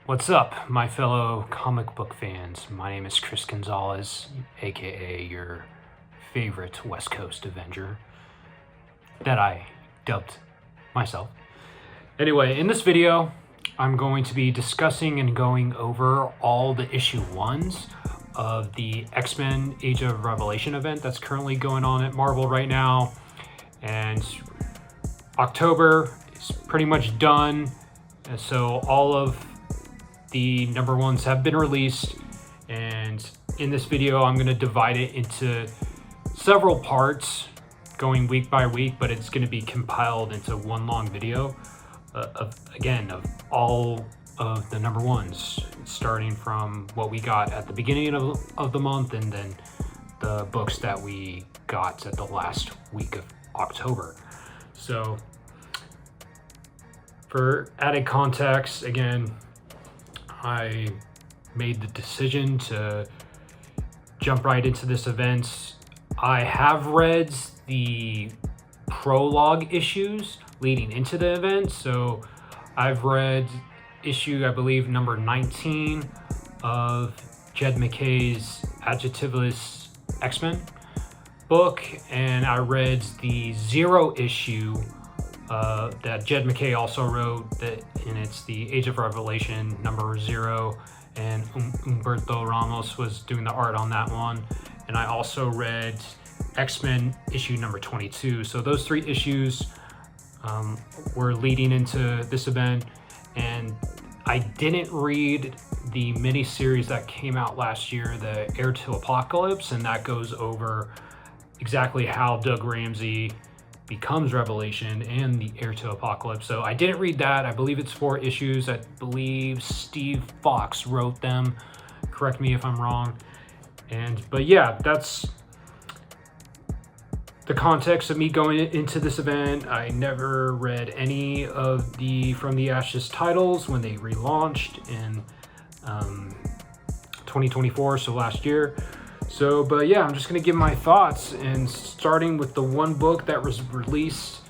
What's up, my fellow comic book fans? My name is Chris Gonzalez, aka your favorite West Coast Avenger that I dubbed myself. Anyway, in this video, I'm going to be discussing and going over all the issue ones of the X-Men Age of Revelation event that's currently going on at Marvel right now. And October is pretty much done, and so all of the number ones have been released, and in this video I'm going to divide it into several parts going week by week, but it's going to be compiled into one long video of all of the number ones, starting from what we got at the beginning of the month, and then the books that we got at the last week of October. So for added context, again, I made the decision to jump right into this event. I have read the prologue issues leading into the event, so I've read issue, I believe, number 19 of Jed MacKay's Adjectiveless X-Men book, and I read the Zero issue that Jed MacKay also wrote, and it's the Age of Revelation number 0, and Humberto Ramos was doing the art on that one. And I also read X-Men issue number 22. So those three issues were leading into this event, and I didn't read the miniseries that came out last year, the Heir to Apocalypse, and that goes over exactly how Doug Ramsey becomes Revelation and the Heir to Apocalypse. So I didn't read that. I believe it's 4 issues. I believe Steve Fox wrote them. Correct me if I'm wrong. But yeah, that's the context of me going into this event. I never read any of the From the Ashes titles when they relaunched in 2024, so last year. But yeah, I'm just going to give my thoughts, and starting with the one book that was released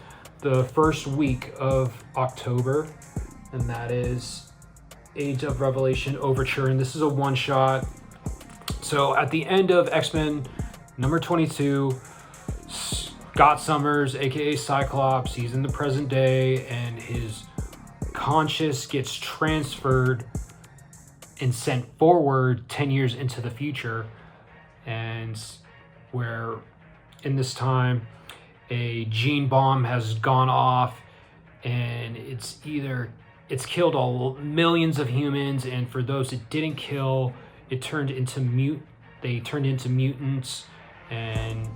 the first week of October, and that is Age of Revelation Overture, and this is a one-shot. So at the end of X-Men number 22, Scott Summers, aka Cyclops, he's in the present day, and his conscious gets transferred and sent forward 10 years into the future. And where in this time a gene bomb has gone off, and it's killed millions of humans, and for those it didn't kill, they turned into mutants. And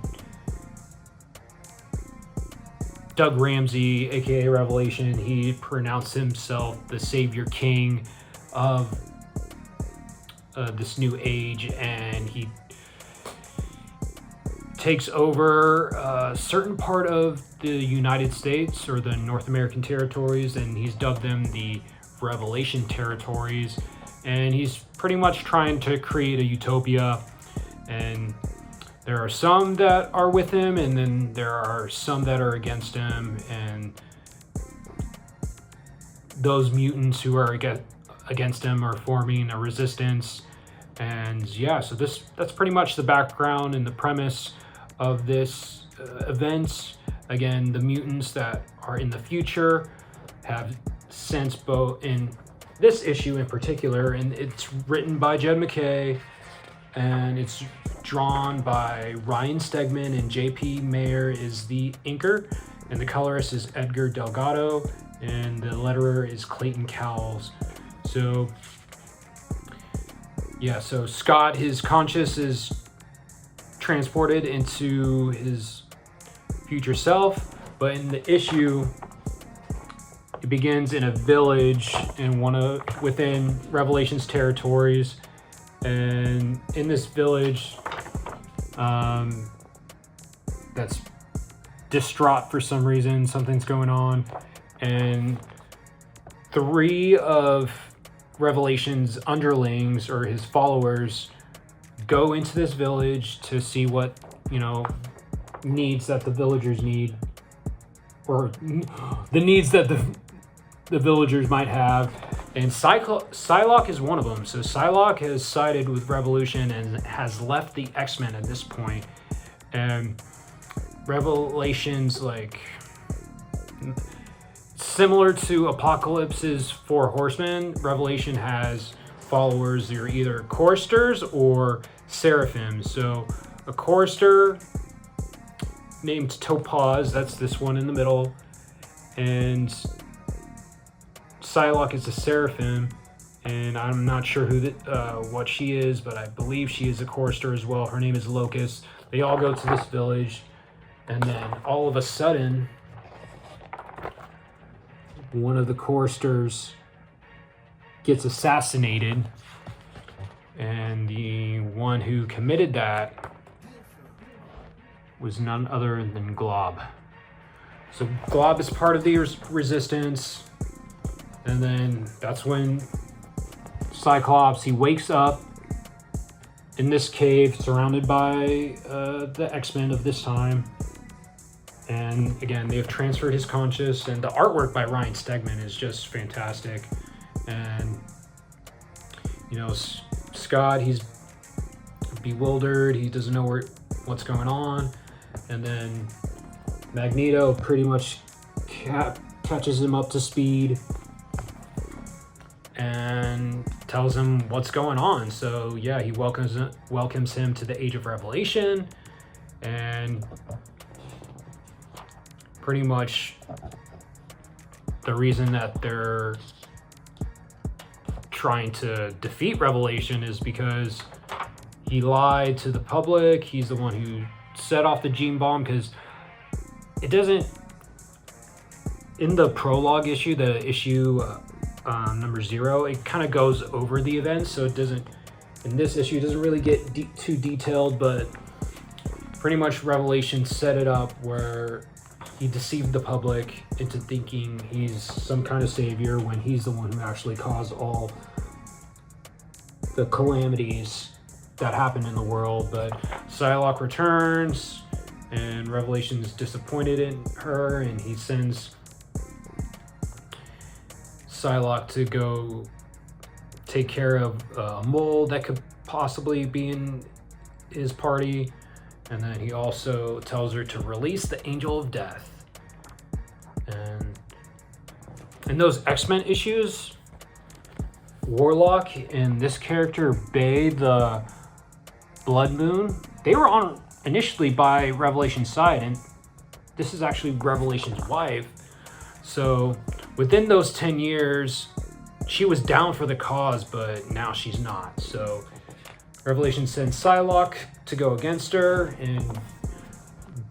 Doug Ramsey, aka Revelation, he pronounced himself the savior king of this new age, and he takes over a certain part of the United States, or the North American territories, and he's dubbed them the Revelation territories. And he's pretty much trying to create a utopia, and there are some that are with him, and then there are some that are against him, and those mutants who are against him are forming a resistance. And yeah, so that's pretty much the background and the premise of this event. Again, the mutants that are in the future have since, both in this issue in particular, and it's written by Jed MacKay, and it's drawn by Ryan Stegman, and JP Mayer is the inker, and the colorist is Edgar Delgado, and the letterer is Clayton Cowles. So yeah, so Scott, his conscious is transported into his future self, but in the issue it begins in a village within Revelation's territories, and in this village that's distraught for some reason, something's going on, and 3 of Revelation's underlings, or his followers, go into this village to see what needs that the villagers need, or the needs that the villagers might have. And Psylocke is one of them. So Psylocke has sided with Revolution and has left the X-Men at this point. And Revelation's like similar to Apocalypse's Four Horsemen. Revelation has followers that are either choristers or seraphims. So a chorister named Topaz, that's this one in the middle, and Psylocke is a seraphim, and I'm not sure what she is, but I believe she is a chorister as well. Her name is Locust. They all go to this village, and then all of a sudden, one of the choristers gets assassinated, and the one who committed that was none other than Glob. So Glob is part of the resistance. And then that's when Cyclops, he wakes up in this cave surrounded by the X-Men of this time. And again, they've transferred his conscious, and the artwork by Ryan Stegman is just fantastic. And, you know, Scott, he's bewildered. He doesn't know what's going on. And then Magneto pretty much catches him up to speed and tells him what's going on. So yeah, he welcomes him to the Age of Revelation, and pretty much the reason that they're trying to defeat Revelation is because he lied to the public. He's the one who set off the gene bomb, because it doesn't, in the prologue issue, the issue number 0, it kind of goes over the events, so it doesn't, in this issue, it doesn't really get too detailed, but pretty much Revelation set it up where he deceived the public into thinking he's some kind of savior when he's the one who actually caused all the calamities that happen in the world. But Psylocke returns, and Revelation is disappointed in her, and he sends Psylocke to go take care of a mole that could possibly be in his party, and then he also tells her to release the Angel of Death. And in those X-Men issues, Warlock and this character Bay the Blood Moon, they were on initially by Revelation's side, and this is actually Revelation's wife. So within those 10 years, she was down for the cause, but now she's not. So Revelation sends Psylocke to go against her, and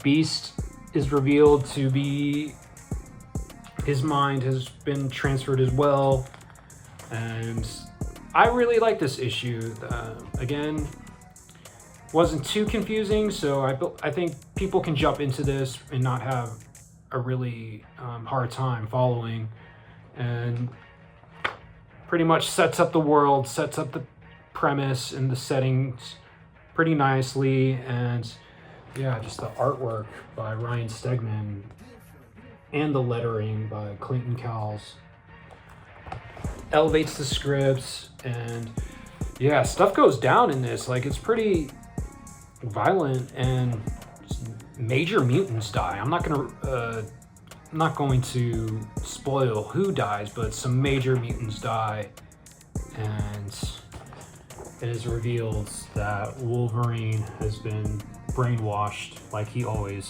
Beast is revealed to be, his mind has been transferred as well. And I really like this issue. Again, wasn't too confusing, so I think people can jump into this and not have a really hard time following, and pretty much sets up the world, sets up the premise and the settings pretty nicely. And yeah, just the artwork by Ryan Stegman and the lettering by Clayton Cowles elevates the scripts. And yeah, stuff goes down in this. Like, it's pretty violent, and major mutants die. I'm not going to spoil who dies, but some major mutants die, and it is revealed that Wolverine has been brainwashed, like he always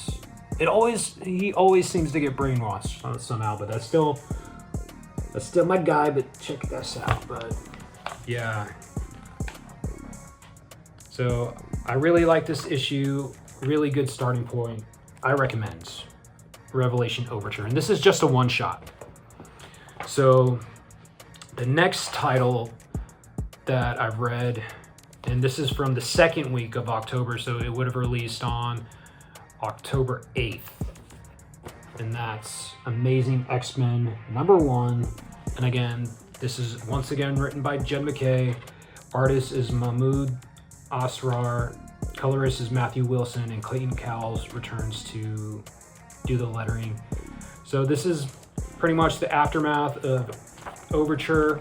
seems to get brainwashed somehow. But that's still my guy. But check this out. But yeah, so I really like this issue. Really good starting point. I recommend Revelation Overture, and this is just a one-shot. So the next title that I've read, and this is from the second week of October, so it would have released on October 8th, and that's Amazing X-Men #1. And again, this is once again written by Jed MacKay. Artist is Mahmoud Asrar. Colorist is Matthew Wilson, and Clayton Cowles returns to do the lettering. So this is pretty much the aftermath of Overture.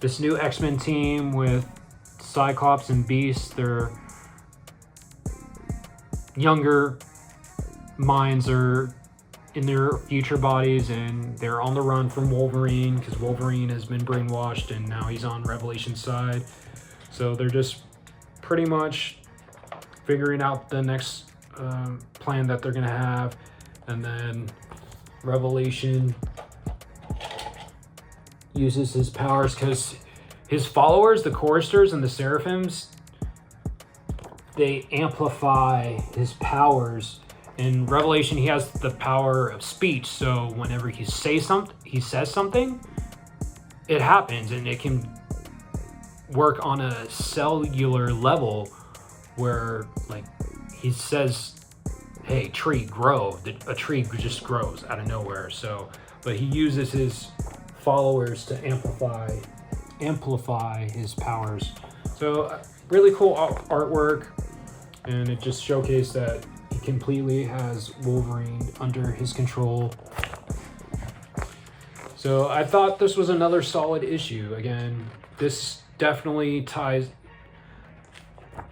this new X-Men team with Cyclops and Beast, their younger minds are in their future bodies, and they're on the run from Wolverine because Wolverine has been brainwashed and now he's on Revelation's side. So they're just pretty much figuring out the next plan that they're going to have. And then Revelation uses his powers because his followers, the choristers and the seraphims, they amplify his powers. In Revelation, he has the power of speech, so whenever he says something, it happens, and it can work on a cellular level where, like, he says, hey, tree, grow. A tree just grows out of nowhere. So, but he uses his followers to amplify his powers. So, really cool artwork, and it just showcased that he completely has Wolverine under his control. So I thought this was another solid issue. Again, this definitely ties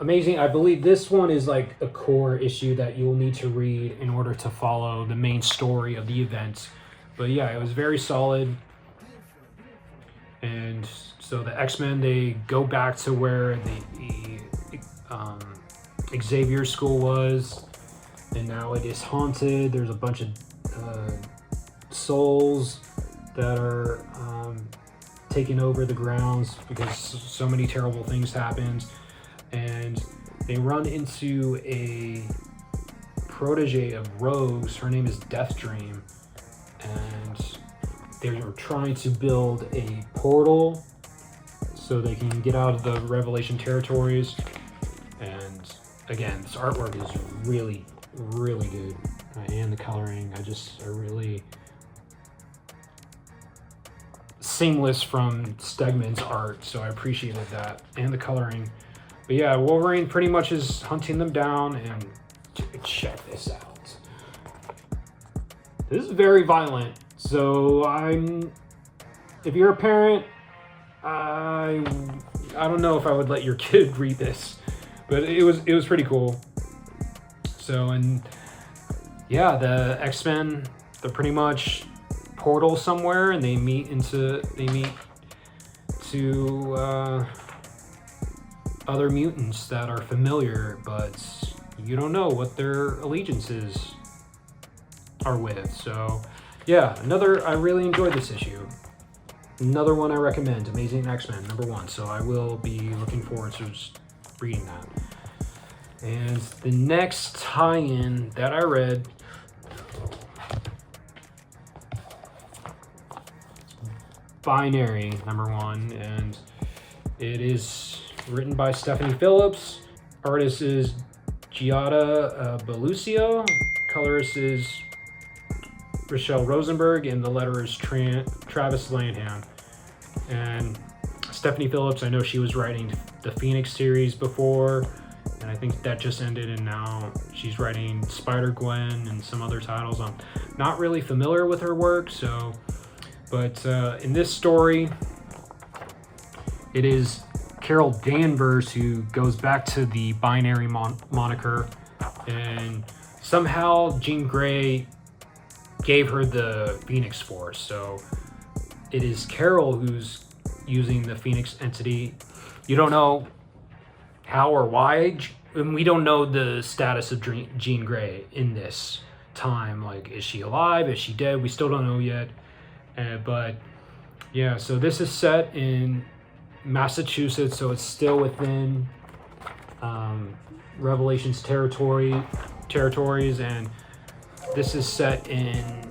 amazing. I believe this one is like a core issue that you'll need to read in order to follow the main story of the events. But yeah, it was very solid. And so the X-Men, they go back to where the Xavier's school was, and now it is haunted. There's a bunch of souls that are taking over the grounds because so many terrible things happened. And they run into a protege of Rogue's. Her name is Death Dream, and they're trying to build a portal so they can get out of the Revelation territories. And again, this artwork is really, really good, and the coloring are really seamless from Stegman's art, so I appreciated that, and the coloring. But yeah, Wolverine pretty much is hunting them down, and check this out. This is very violent, so if you're a parent, I don't know if I would let your kid read this, but it was pretty cool. So, and yeah, the X-Men, they're pretty much portal somewhere, and they meet to other mutants that are familiar, but you don't know what their allegiances are with. So yeah, I really enjoyed this issue. Another one I recommend, Amazing X-Men #1. So I will be looking forward to reading that. And the next tie-in that I read, Binary #1, and it is written by Stephanie Phillips. Artist is Giada Belusio. Colorist is Rochelle Rosenberg, and the letter is Travis Lanham. And Stephanie Phillips, I know she was writing the Phoenix series before, and I think that just ended, and now she's writing Spider-Gwen and some other titles. I'm not really familiar with her work, but in this story, it is Carol Danvers who goes back to the Binary moniker, and somehow Jean Grey gave her the Phoenix Force. So it is Carol who's using the Phoenix entity. You don't know how or why, and we don't know the status of Jean Grey in this time. Like, is she alive? Is she dead? We still don't know yet. But yeah, so this is set in Massachusetts, so it's still within Revelation's territories, and this is set in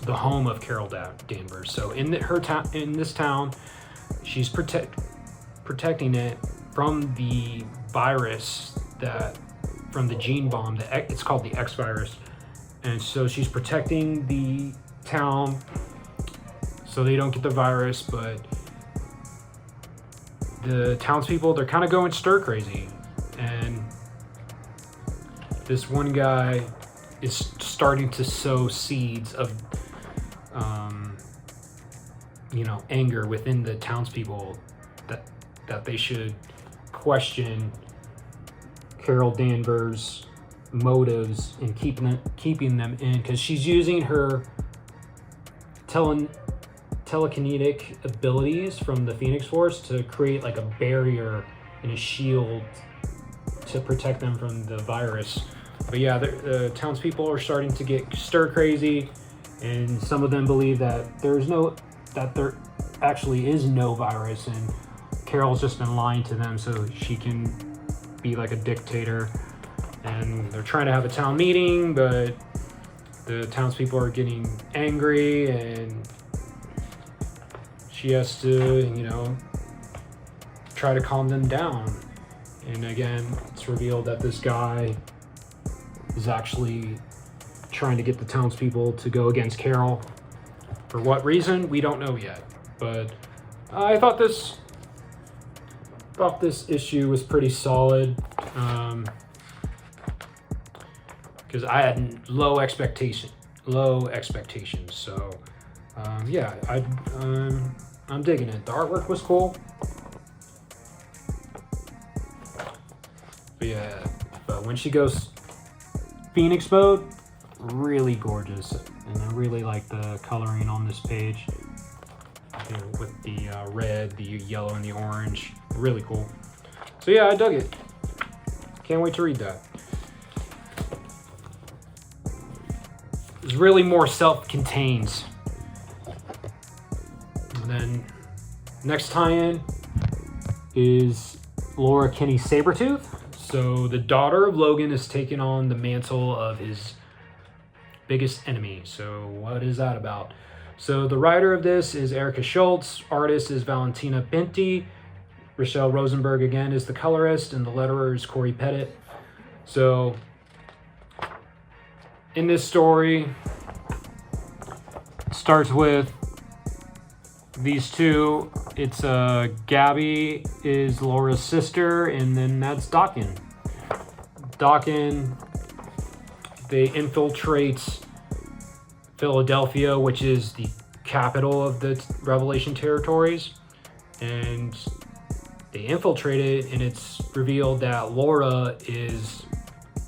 the home of Carol Danvers. So in this town, she's protecting it from the virus from the gene bomb. It's called the X virus, and so she's protecting the town so they don't get the virus. But the townspeople, they're kind of going stir crazy, and this one guy is starting to sow seeds of anger within the townspeople that they should question Carol Danvers' motives in keeping them in, because she's using her telekinetic abilities from the Phoenix Force to create like a barrier and a shield to protect them from the virus. But yeah, the townspeople are starting to get stir crazy, and some of them believe that there actually is no virus, and Carol's just been lying to them so she can be like a dictator. And they're trying to have a town meeting, but the townspeople are getting angry, and she has to, try to calm them down. And again, it's revealed that this guy is actually trying to get the townspeople to go against Carol. For what reason, we don't know yet. But I thought this issue was pretty solid, because I had low expectations. So yeah, I'm digging it. The artwork was cool. But yeah, but when she goes Phoenix mode, really gorgeous, and I really like the coloring on this page with the red, the yellow, and the orange. Really cool. So yeah, I dug it. Can't wait to read that. It's really more self-contained. And then next tie-in is Laura Kinney Sabretooth. So the daughter of Logan is taking on the mantle of his biggest enemy. So what is that about? So the writer of this is Erica Schultz. Artist is Valentina Binti. Rochelle Rosenberg again is the colorist, and the letterer is Corey Pettit. So in this story, it starts with these two. It's Gabby is Laura's sister, and then that's Dakin. They infiltrate Philadelphia, which is the capital of the Revelation territories, and they infiltrate it, and it's revealed that Laura is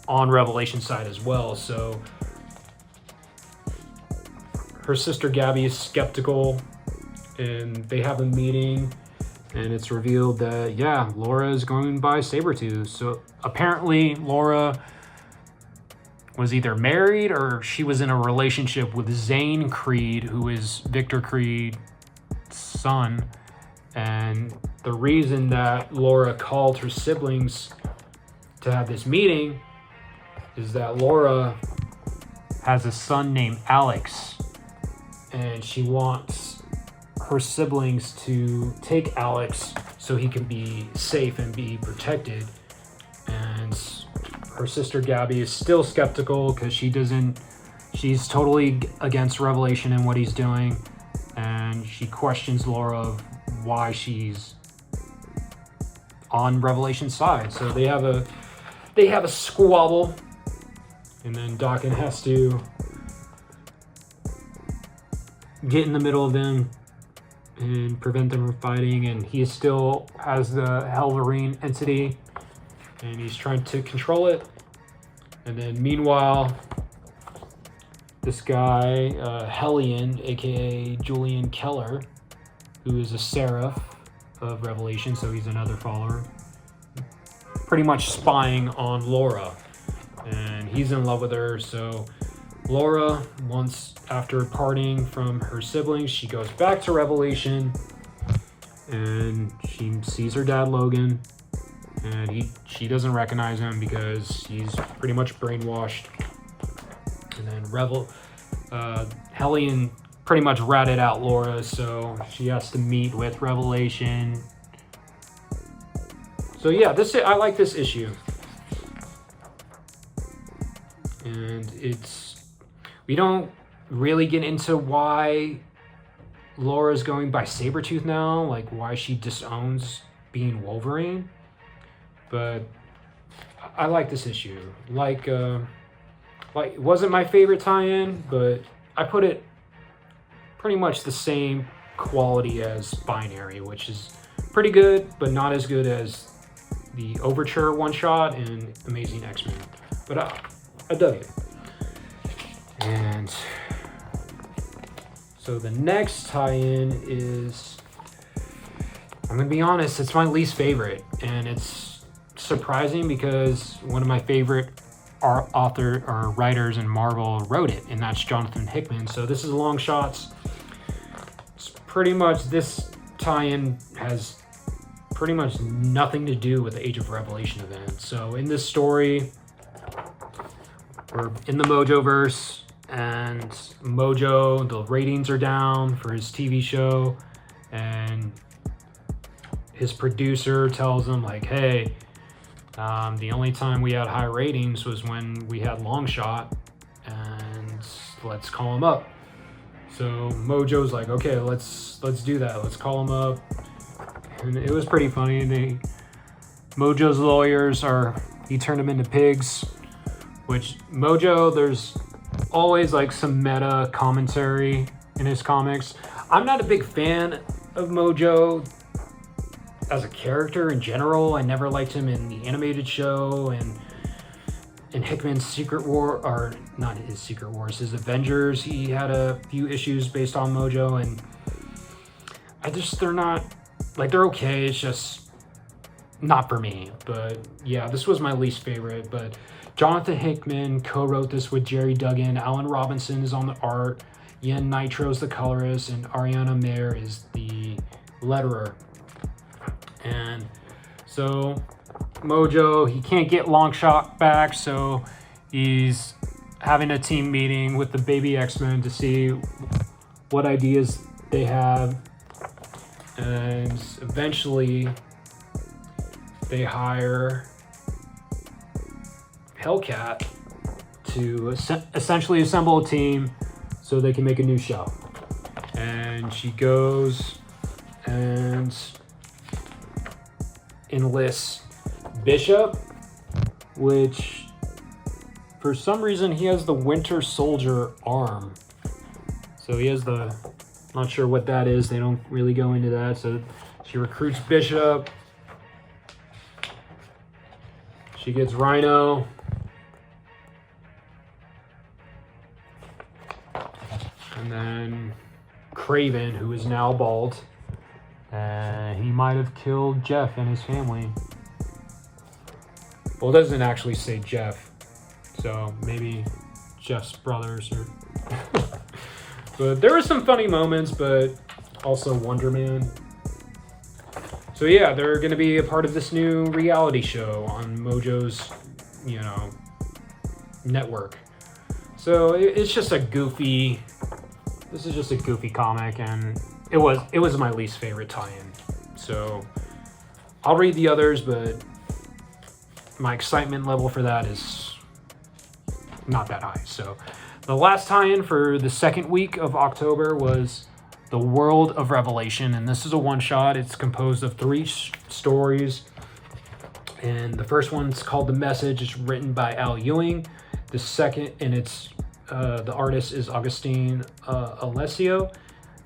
on Revelation side as well. So her sister Gabby is skeptical, and they have a meeting, and it's revealed that, yeah, Laura is going by Sabretooth. So apparently Laura was either married or she was in a relationship with Zane Creed, who is Victor Creed's son. And the reason that Laura called her siblings to have this meeting is that Laura has a son named Alex, and she wants her siblings to take Alex so he can be safe and be protected. And her sister Gabby is still skeptical because she's totally against Revelation and what he's doing, and she questions Laura of why she's on Revelation's side. So they have a squabble, and then Dakin has to get in the middle of them and prevent them from fighting, and he still has the Helverine entity, and he's trying to control it. And then meanwhile, this guy, Hellion, aka Julian Keller, who is a seraph of Revelation, so he's another follower, pretty much spying on Laura, and he's in love with her. So Laura, once after parting from her siblings, she goes back to Revelation, and she sees her dad Logan, and she doesn't recognize him because he's pretty much brainwashed. And then Hellion pretty much ratted out Laura, so she has to meet with Revelation. So yeah, I like this issue, and we don't really get into why Laura's going by Sabretooth now, like why she disowns being Wolverine. But I like this issue. Like it wasn't my favorite tie-in, but I put it pretty much the same quality as Binary, which is pretty good, but not as good as the Overture one-shot and Amazing X-Men. But I dug it. And so the next tie-in is, I'm gonna be honest, it's my least favorite, and it's surprising because one of my favorite author or writers in Marvel wrote it, and that's Jonathan Hickman. So this is Long Shots. It's pretty much, this tie-in has pretty much nothing to do with the Age of Revelation event. So in this story, we're in the Mojoverse, and Mojo, the ratings are down for his TV show, and his producer tells him like, hey, the only time we had high ratings was when we had Long Shot, and let's call him up. So Mojo's like, okay, let's do that. Let's call him up. And it was pretty funny. Mojo's lawyers he turned them into pigs, which Mojo, there's always like some meta commentary in his comics. I'm not a big fan of Mojo as a character in general. I never liked him in the animated show and in Hickman's Secret War, or not his Secret Wars, his Avengers. He had a few issues based on Mojo, and they're not, like, they're okay. It's just not for me. But yeah, this was my least favorite. But Jonathan Hickman co-wrote this with Jerry Duggan. Alan Robinson is on the art. Yen Nitro's the colorist, and Ariana Mayer is the letterer. And so Mojo, he can't get Long Shot back, so he's having a team meeting with the baby X-Men to see what ideas they have. And eventually they hire Hellcat to essentially assemble a team so they can make a new show. And she goes and enlists Bishop, which for some reason he has the Winter Soldier arm. So he has not sure what that is. They don't really go into that. So she recruits Bishop. She gets Rhino. And then Craven, who is now bald. He might have killed Jeff and his family. Well, it doesn't actually say Jeff. So maybe Jeff's brothers or... But there were some funny moments, but also Wonder Man. So yeah, they're going to be a part of this new reality show on Mojo's, network. So it's just a goofy... This is just a goofy comic, and it was my least favorite tie-in. So I'll read the others, but my excitement level for that is not that high. So the last tie-in for the second week of October was The World of Revelation, and this is a one-shot. It's composed of 3 stories, and the first one's called The Message. It's written by Al Ewing. The second, and it's the artist is Augustine Alessio.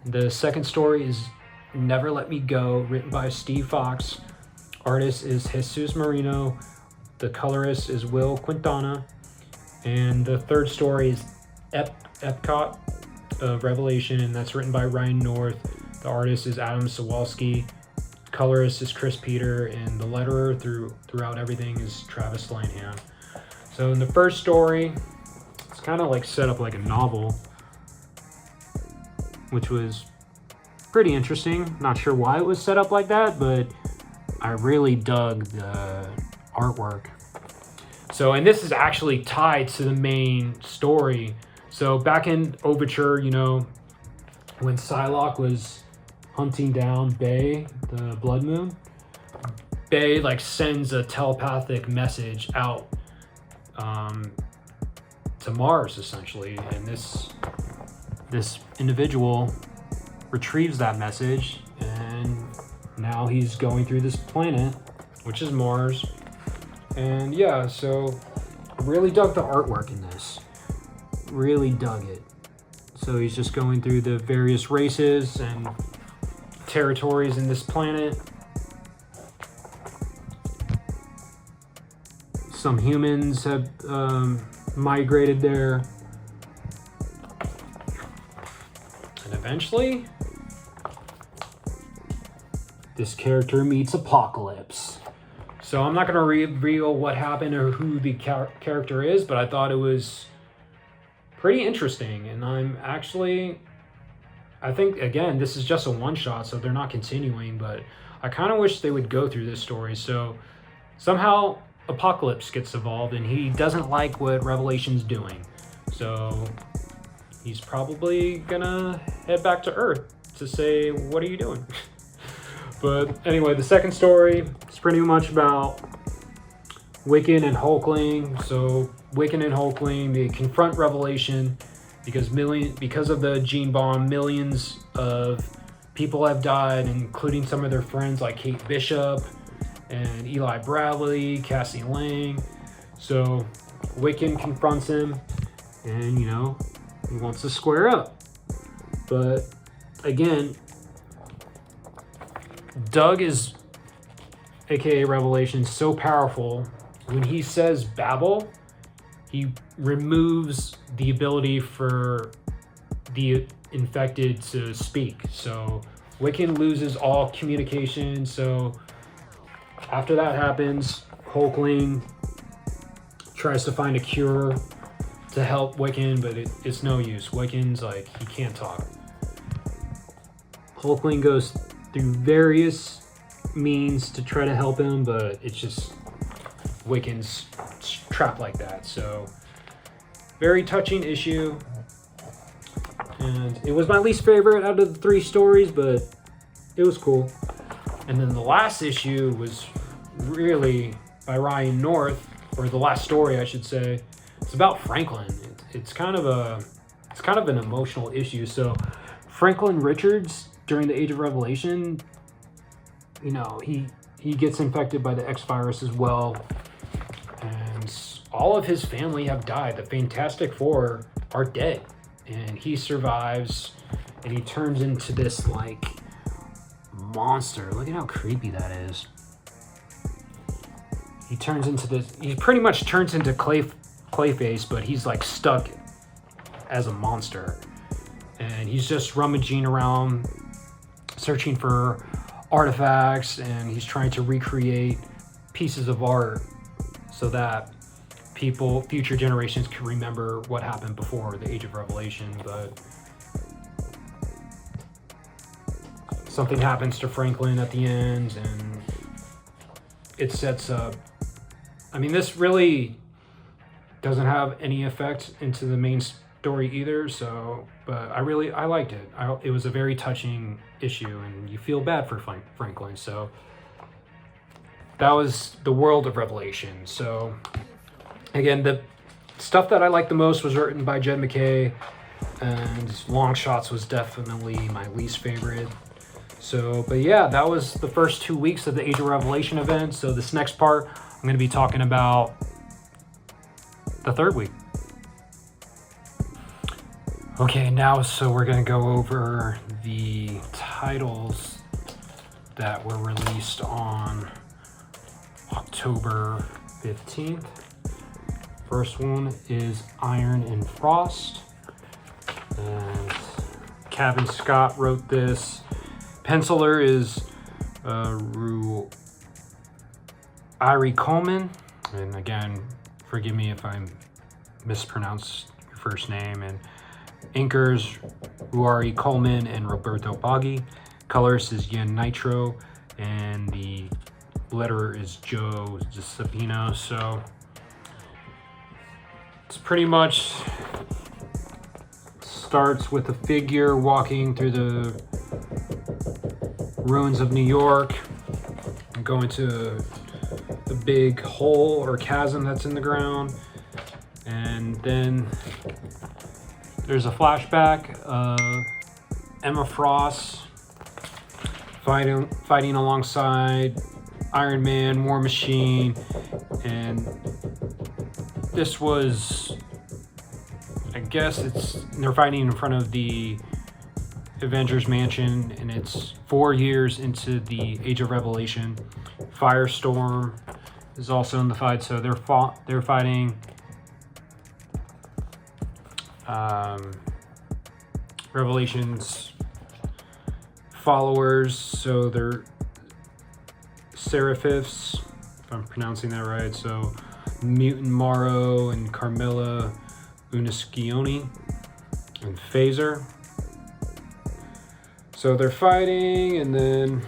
The second story is Never Let Me Go, written by Steve Fox. Artist is Jesus Marino. The colorist is Will Quintana. And the third story is Epcot of Revelation, and that's written by Ryan North. The artist is Adam Sawalski. Colorist is Chris Peter, and the letterer throughout everything is Travis Lanham. So in the first story, it's kind of like set up like a novel, which was pretty interesting. Not sure why it was set up like that, but I really dug the artwork. So, and this is actually tied to the main story. So back in Overture, when Psylocke was hunting down Bay, the Blood Moon, Bay sends a telepathic message out to Mars, essentially, and this individual retrieves that message, and now he's going through this planet, which is Mars. And yeah, so I really dug the artwork in this. Really dug it. So he's just going through the various races, and territories in this planet. Some humans have migrated there. And eventually, this character meets Apocalypse. So I'm not going to reveal what happened or who the character is, but I thought it was pretty interesting. And I think, again, this is just a one-shot, so they're not continuing, but I kind of wish they would go through this story. So somehow Apocalypse gets involved, and he doesn't like what Revelation's doing. So he's probably gonna head back to Earth to say, what are you doing? But anyway, the second story is pretty much about Wiccan and Hulkling. So Wiccan and Hulkling, they confront Revelation because of the gene bomb, millions of people have died, including some of their friends like Kate Bishop and Eli Bradley, Cassie Lang. So Wiccan confronts him, and he wants to square up. But again, Doug is, aka Revelation, so powerful. When he says babble, he removes the ability for the infected to speak. So Wiccan loses all communication. So after that happens, Hulkling tries to find a cure to help Wiccan, but it's no use. Wiccan's like, he can't talk. Hulkling goes through various means to try to help him, but it's just Wiccan's trapped like that. So very touching issue, and it was my least favorite out of the 3 stories, but it was cool. And then the last issue was really by Ryan North, or the last story I should say. It's about Franklin. It's kind of an emotional issue. So Franklin Richards, during the Age of Revelation, he gets infected by the X virus as well, and all of his family have died. The Fantastic Four are dead, and he survives, and he turns into this like monster. Look at how creepy that is. He pretty much turns into Clayface, but he's like stuck as a monster, and he's just rummaging around searching for artifacts, and he's trying to recreate pieces of art so that future generations can remember what happened before the Age of Revelation. But something happens to Franklin at the end, and it sets up, this really doesn't have any effect into the main story either, but I liked it. It was a very touching issue, and you feel bad for Franklin. So that was the world of Revelation. So again, the stuff that I liked the most was written by Jed MacKay, and Long Shots was definitely my least favorite. So, but yeah, that was the first 2 weeks of the Age of Revelation event. So this next part, I'm going to be talking about the third week. Okay, now, so we're going to go over the titles that were released on October 15th. First one is Iron and Frost, and Kevin Scott wrote this. Penciler is Irie Coleman, and again, forgive me if I mispronounce your first name. And inkers Ruari Coleman and Roberto Baggi. Colorist is Yen Nitro, and the letterer is Joe Giuseppino. So it's pretty much starts with a figure walking through the ruins of New York and going to the big hole or chasm that's in the ground, and then there's a flashback of Emma Frost fighting alongside Iron Man, War Machine, and this was, I guess they're fighting in front of the Avengers Mansion, and it's 4 years into the Age of Revelation. Firestorm is also in the fight, so they're fighting Revelation's followers, so they're Seraphis, if I'm pronouncing that right. So Mutant Morrow and Carmilla Uniscione and Phaser. So they're fighting, and then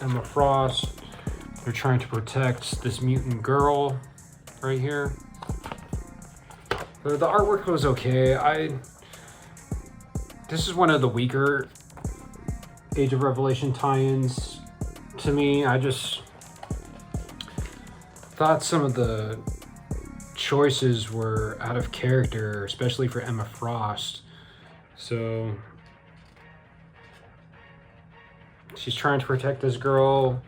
Emma Frost, they're trying to protect this mutant girl right here. The artwork was okay. This is one of the weaker Age of Revelation tie-ins to me. I just thought some of the choices were out of character, especially for Emma Frost. So she's trying to protect this girl.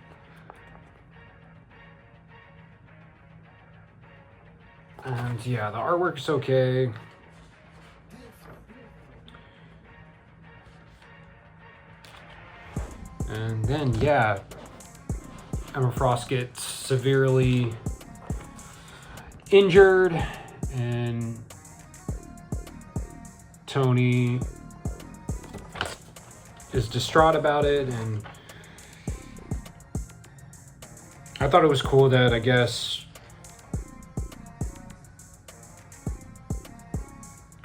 And yeah, the artwork's okay. And then, yeah, Emma Frost gets severely injured, and Tony is distraught about it. And I thought it was cool that, I guess,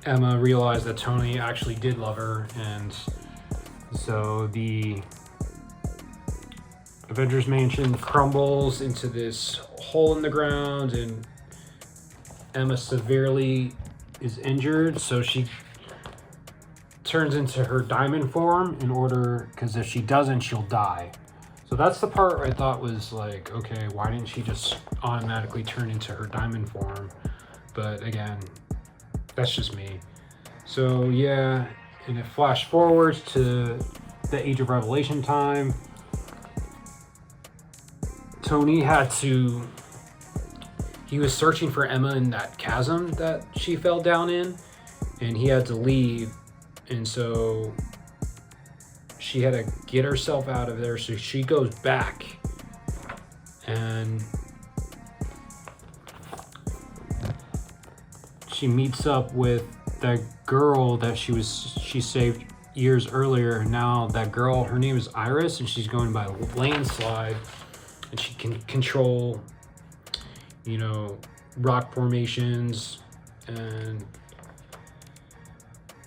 Emma realized that Tony actually did love her, and so the Avengers Mansion crumbles into this hole in the ground, and Emma severely is injured, so she turns into her diamond form in order, because if she doesn't, she'll die. So that's the part I thought was like, okay, why didn't she just automatically turn into her diamond form? But again, that's just me. So yeah, and it flashed forwards to the Age of Revelation time. Tony he was searching for Emma in that chasm that she fell down in, and he had to leave, and so she had to get herself out of there. So she goes back, and she meets up with that girl that she saved years earlier. Now that girl, her name is Iris, and she's going by Landslide. And she can control, rock formations. And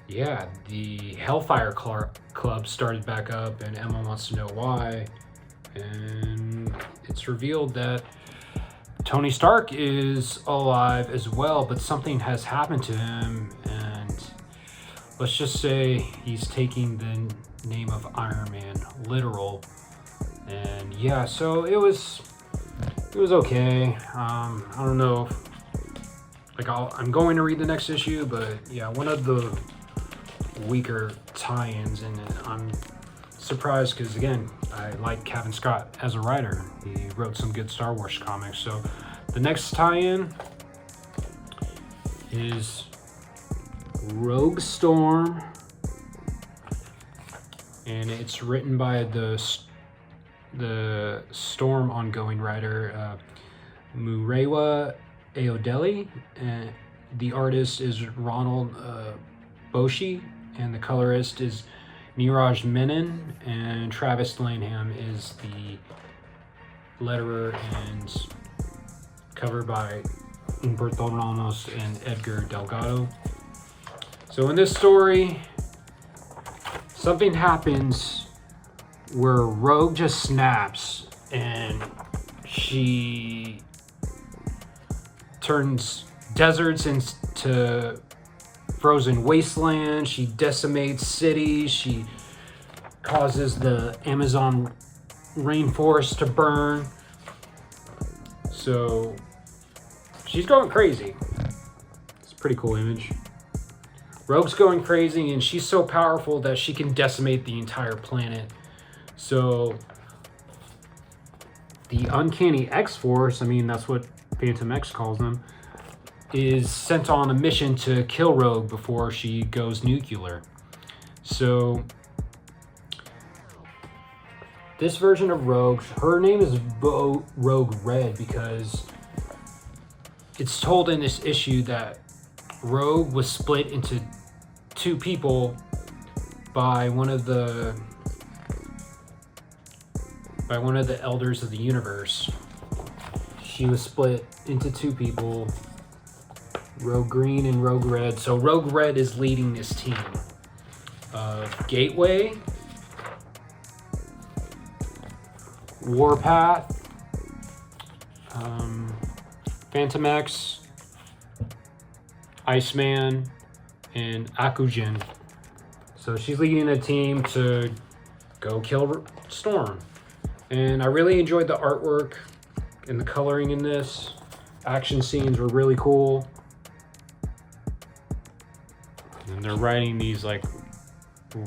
yeah, the Hellfire Club started back up, and Emma wants to know why. And it's revealed that Tony Stark is alive as well, but something has happened to him. And let's just say he's taking the name of Iron Man literal. And yeah, so it was okay. I don't know if, I'm going to read the next issue, but yeah, one of the weaker tie-ins, and I'm surprised because, again, I like Kevin Scott as a writer. He wrote some good Star Wars comics. So the next tie-in is Rogue Storm, and it's written by the Storm ongoing writer, Murewa Aodeli, and the artist is Ronald Boshi, and the colorist is Niraj Menon, and Travis Lanham is the letterer, and covered by Humberto Ramos and Edgar Delgado. So in this story, something happens where Rogue just snaps, and she turns deserts into frozen wasteland. She decimates cities. She causes the Amazon rainforest to burn. So she's going crazy. It's a pretty cool image. Rogue's going crazy, and she's so powerful that she can decimate the entire planet. So the Uncanny X-Force, that's what Phantom X calls them, is sent on a mission to kill Rogue before she goes nuclear. So this version of Rogue, her name is Rogue Red because it's told in this issue that Rogue was split into two people by one of the elders of the universe. She was split into two people, Rogue Green and Rogue Red. So Rogue Red is leading this team of Gateway, Warpath, Phantom X, Iceman, and Akujin. So she's leading a team to go kill Storm. And I really enjoyed the artwork and the coloring in this. Action scenes were really cool. And they're riding these like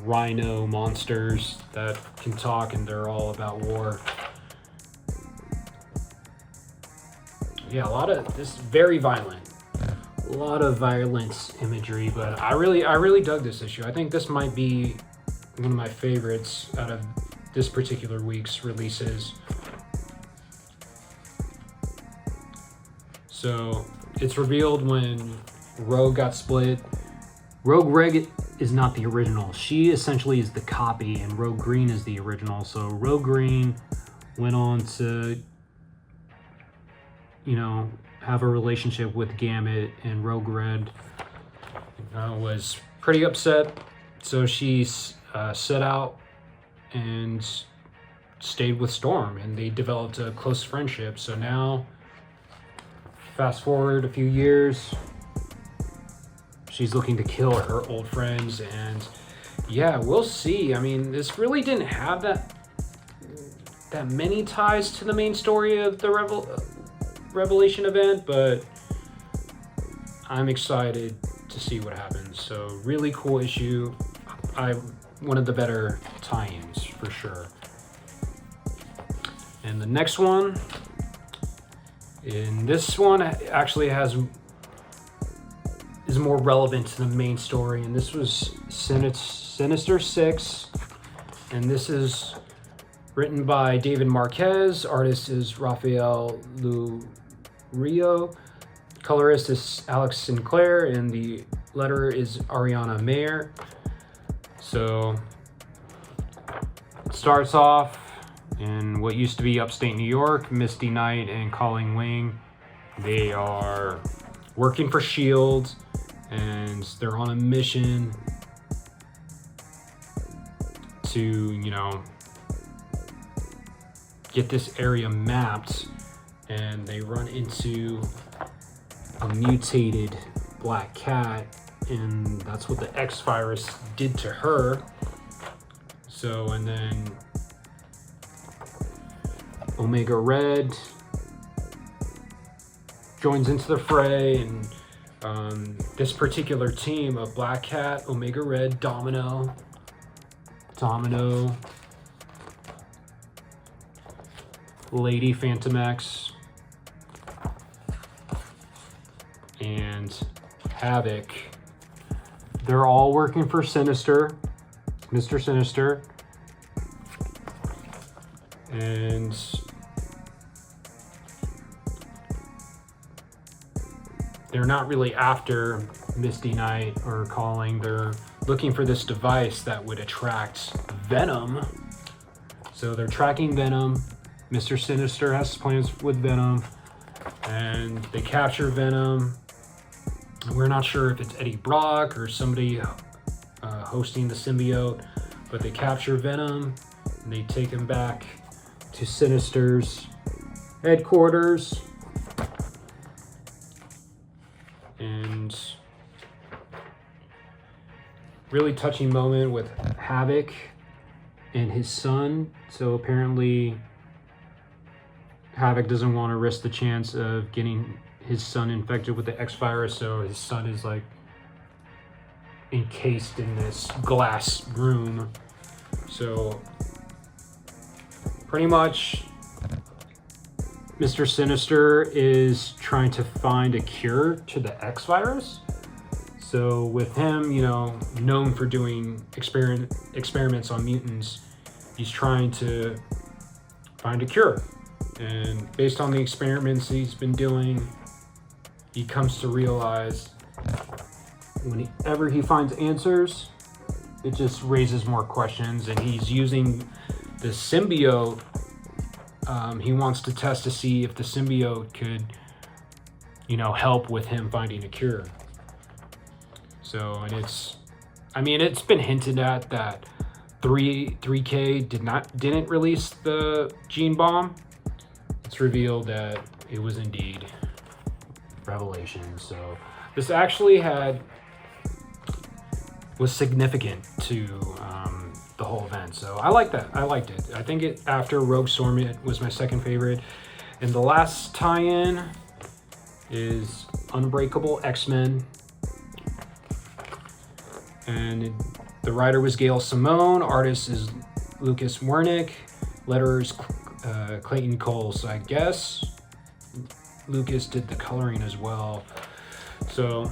rhino monsters that can talk, and they're all about war. Yeah, a lot of this, very violent. A lot of violence imagery, but I really dug this issue. I think this might be one of my favorites out of this particular week's releases. So it's revealed when Rogue got split. Rogue Red is not the original. She essentially is the copy, and Rogue Green is the original. So Rogue Green went on to, have a relationship with Gambit, and Rogue Red was pretty upset. So she set out and stayed with Storm, and they developed a close friendship. So now, fast forward a few years, she's looking to kill her old friends, and yeah, we'll see. I mean, this really didn't have that many ties to the main story of the Revelation event, but I'm excited to see what happens. So really cool issue. One of the better tie-ins for sure. And the next one, this one actually is more relevant to the main story, and this was Sinister 6, and this is written by David Marquez. Artist is Rafael Lurio. Colorist is Alex Sinclair, and the letterer is Ariana Mayer. So it starts off in what used to be upstate New York. Misty Knight and Colleen Wing, they are working for S.H.I.E.L.D. and they're on a mission to, get this area mapped, and they run into a mutated black cat, and that's what the X virus did to her. So, and then Omega Red joins into the fray, and this particular team of Black Cat, Omega Red, Domino, Lady Phantom X, and Havoc, they're all working for Mr. Sinister, and they're not really after Misty Knight or Calling. They're looking for this device that would attract Venom. So they're tracking Venom. Mr. Sinister has plans with Venom, and they capture Venom. We're not sure if it's Eddie Brock or somebody hosting the symbiote, but they capture Venom, and they take him back to Sinister's headquarters. And really touching moment with Havoc and his son. So apparently Havoc doesn't want to risk the chance of getting his son infected with the X virus, so his son is like encased in this glass room. So pretty much Mr. Sinister is trying to find a cure to the X virus. So with him, known for doing experiments on mutants, he's trying to find a cure. And based on the experiments he's been doing, he comes to realize whenever he finds answers, it just raises more questions. And he's using the symbiote. He wants to test to see if the symbiote could, help with him finding a cure. So, and it's been hinted at that 3K didn't release the gene bomb. It's revealed that it was indeed Revelation. So this actually was significant to the whole event. So I like that. I liked it. I think after Rogue Storm was my second favorite. And the last tie-in is Unbreakable X-Men. And the writer was Gail Simone, artist is Lucas Wernick, letterers Clayton Cole. So I guess Lucas did the coloring as well. So,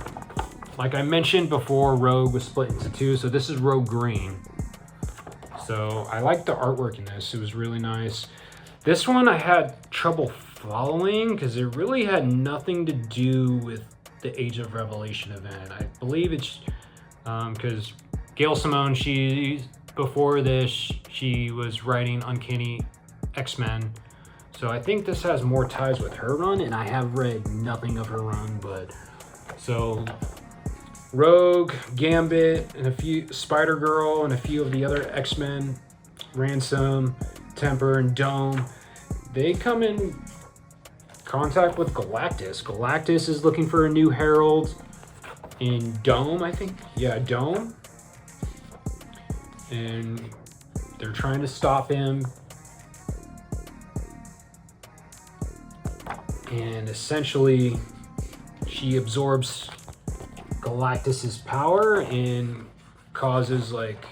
like I mentioned before, Rogue was split into two. So this is Rogue Green. So I like the artwork in this. It was really nice. This one I had trouble following because it really had nothing to do with the Age of Revelation event. I believe it's because Gail Simone, before this, she was writing Uncanny X-Men. So I think this has more ties with her run, and I have read nothing of her run, but so Rogue, Gambit, and a few Spider-Girl, and a few of the other X-Men, Ransom, Temper, and Dome, they come in contact with Galactus. Galactus is looking for a new herald in Dome, I think. Yeah, Dome. And they're trying to stop him. And essentially, she absorbs Galactus's power and causes like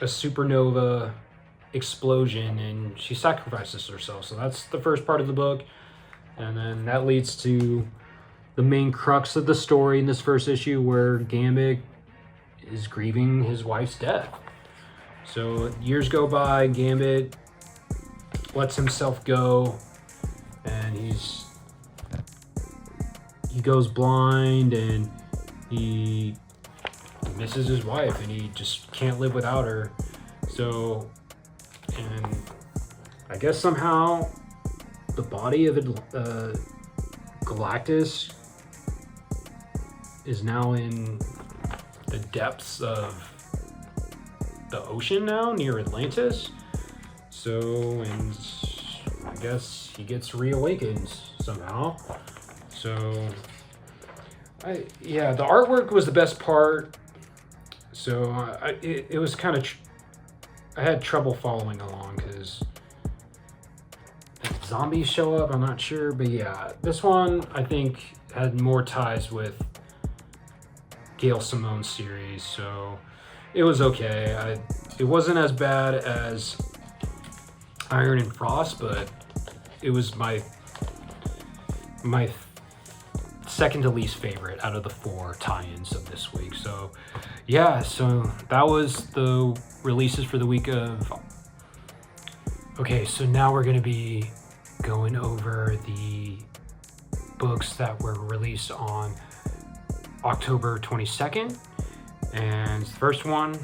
a supernova explosion, and she sacrifices herself. So that's the first part of the book. And then that leads to the main crux of the story in this first issue, where Gambit is grieving his wife's death. So years go by, Gambit lets himself go, and he goes blind, and he misses his wife, and he just can't live without her. So, and I guess somehow the body of Galactus is now in the depths of the ocean now, near Atlantis. So, and I guess he gets reawakened somehow. So, the artwork was the best part. So it was kind of, I had trouble following along because zombies show up, I'm not sure. But yeah, this one I think had more ties with Gail Simone's series. So it was okay. It wasn't as bad as Iron and Frost, but it was my second to least favorite out of the 4 tie-ins of this week. So yeah, so that was the releases for the week of. Okay, so now we're going to be going over the books that were released on October 22nd. And the first one,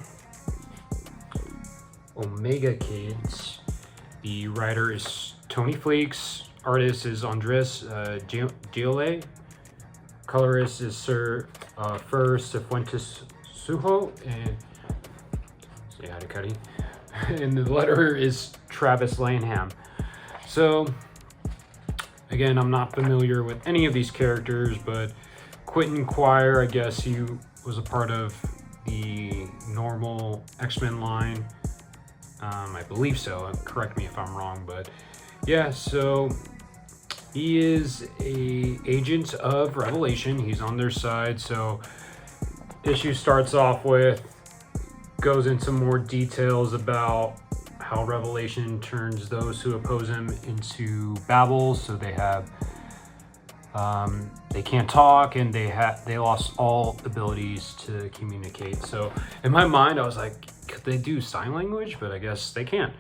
Omega Kids. The writer is Tony Fleeks. Artist is Andres Giole. Colorist is Sir Fer Cifuentes Suho. And say hi to Cuddy. And the letterer is Travis Lanham. So, again, I'm not familiar with any of these characters, but Quentin Quire, I guess he was a part of the normal X-Men line. I believe so. Correct me if I'm wrong, but yeah, so he is a agent of Revelation. He's on their side. So issue starts off with, goes into more details about how Revelation turns those who oppose him into Babel. So they have, they can't talk, and they lost all abilities to communicate. So in my mind, I was like, could they do sign language? But I guess they can't.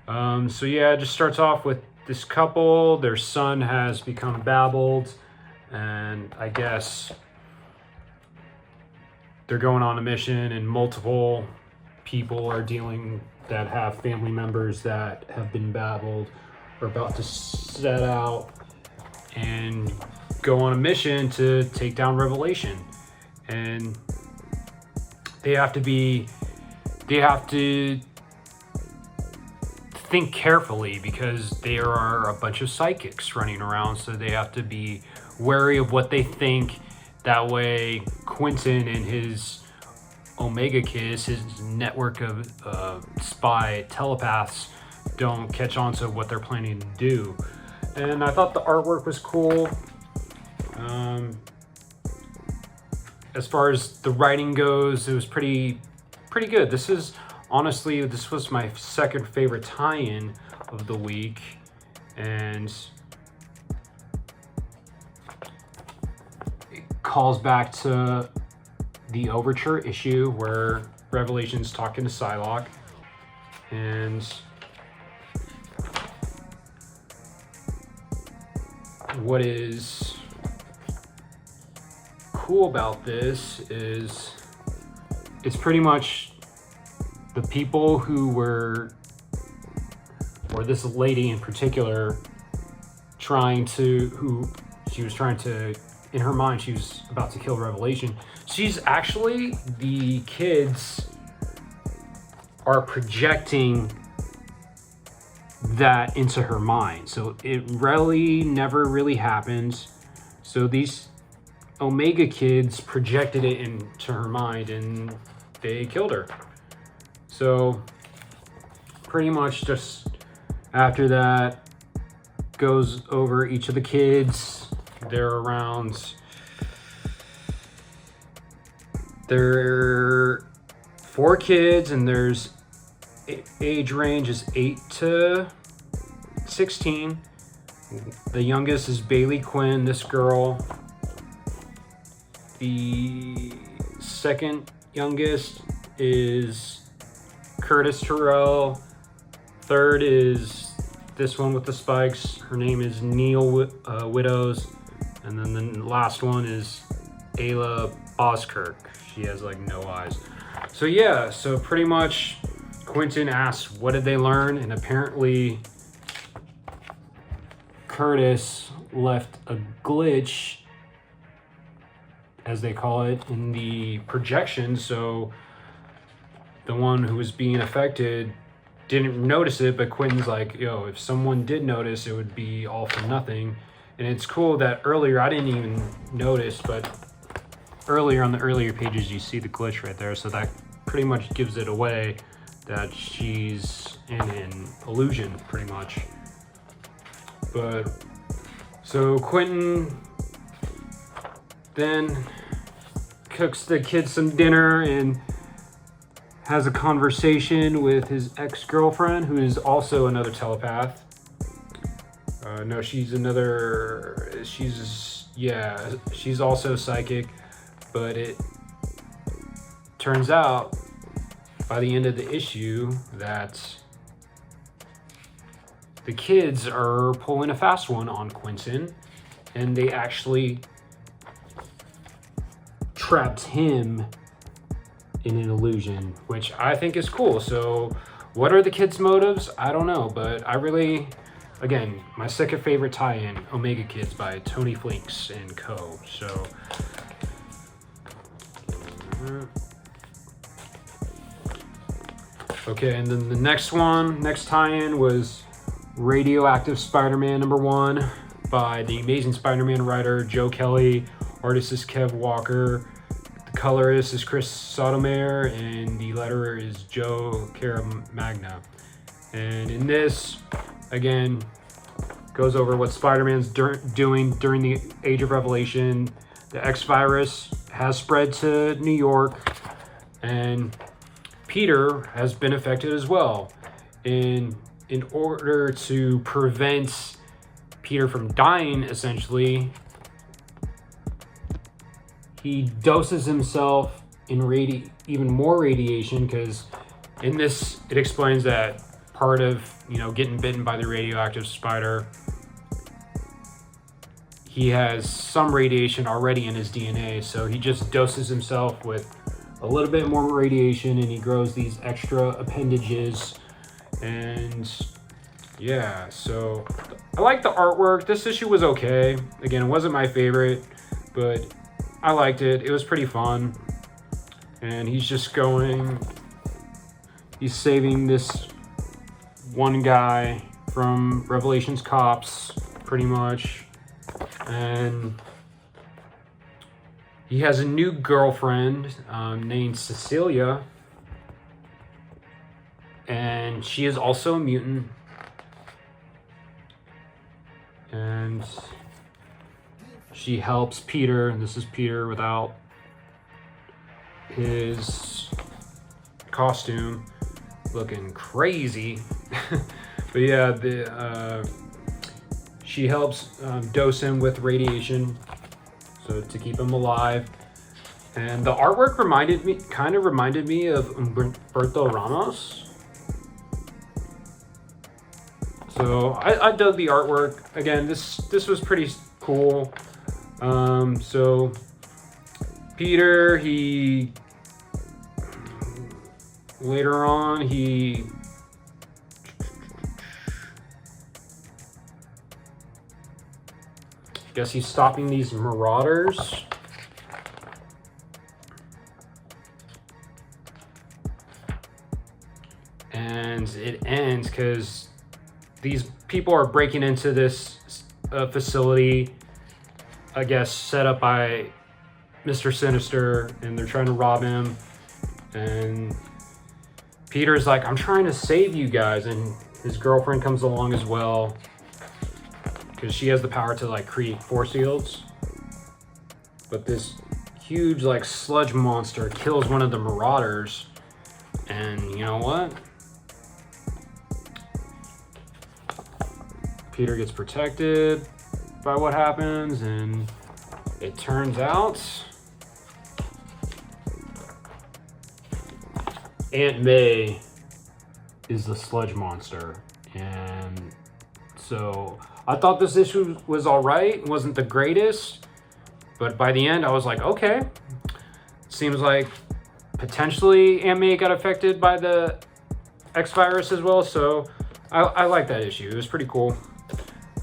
So yeah, it just starts off with this couple. Their son has become babbled, and I guess they're going on a mission, and multiple people are dealing that have family members that have been babbled, are about to set out and go on a mission to take down Revelation. And they have to think carefully because there are a bunch of psychics running around, so they have to be wary of what they think. That way Quentin and his Omega kids, his network of spy telepaths, don't catch on to what they're planning to do. And I thought the artwork was cool. As far as the writing goes, it was pretty good. This was my second favorite tie-in of the week, and it calls back to the Overture issue where Revelation's talking to Psylocke, and what is cool about this is it's pretty much the people who were, or this lady in particular, in her mind, she was about to kill Revelation. She's actually, the kids are projecting that into her mind. So it really never really happens. So these Omega kids projected it into her mind and they killed her. So pretty much just after that goes over each of the kids. They're around, there are 4 kids, and there's age range is 8 to 16. The youngest is Bailey Quinn, this girl. The second youngest is Curtis Terrell. Third is this one with the spikes. Her name is Neil Widows. And then the last one is Ayla Boskirk. She has like no eyes. So yeah, so pretty much Quentin asks, what did they learn? And apparently Curtis left a glitch, as they call it, in the projection. So the one who was being affected didn't notice it, but Quentin's like, yo, if someone did notice, it would be all for nothing. And it's cool that earlier, I didn't even notice, but earlier on the earlier pages, you see the glitch right there. So that pretty much gives it away that she's in an illusion, pretty much. But so Quentin then cooks the kids some dinner and has a conversation with his ex-girlfriend, who is also another telepath. No, she's also psychic, but it turns out by the end of the issue that the kids are pulling a fast one on Quentin, and they actually trapped him in an illusion, which I think is cool. So what are the kids' motives? I don't know, but I really, again, my second favorite tie-in, Omega Kids by Tony Flinks and Co. So okay, and then the next tie-in was Radioactive Spider-Man #1 by the Amazing Spider-Man writer Joe Kelly. Artist is Kev Walker. The colorist is Chris Sotomayor, and the letterer is Joe Caramagna. And in this, again, goes over what Spider-Man's doing during the Age of Revelation. The X virus has spread to New York, and Peter has been affected as well. In order to prevent Peter from dying, essentially, he doses himself in even more radiation, because in this it explains that part of, getting bitten by the radioactive spider, he has some radiation already in his DNA, so he just doses himself with a little bit more radiation, and he grows these extra appendages. And yeah, so I like the artwork. This issue was okay. Again, it wasn't my favorite, but I liked it. It was pretty fun. And he's saving this one guy from Revelation's cops, pretty much. And he has a new girlfriend named Cecilia. And she is also a mutant. And she helps Peter, and this is Peter without his costume, looking crazy. But yeah, she helps dose him with radiation, so to keep him alive. And the artwork kind of reminded me of Humberto Ramos. So I dug the artwork. Again, this was pretty cool. So Peter, later on, I guess he's stopping these marauders. And it ends because these people are breaking into this facility, I guess, set up by Mr. Sinister, and they're trying to rob him. And Peter's like, I'm trying to save you guys. And his girlfriend comes along as well, because she has the power to like create force fields. But this huge like sludge monster kills one of the marauders. And you know what? Peter gets protected by what happens, and it turns out Aunt May is the sludge monster. And so I thought this issue was all right. It wasn't the greatest, but by the end I was like, okay, seems like potentially Aunt May got affected by the X virus as well. So I like that issue. It was pretty cool.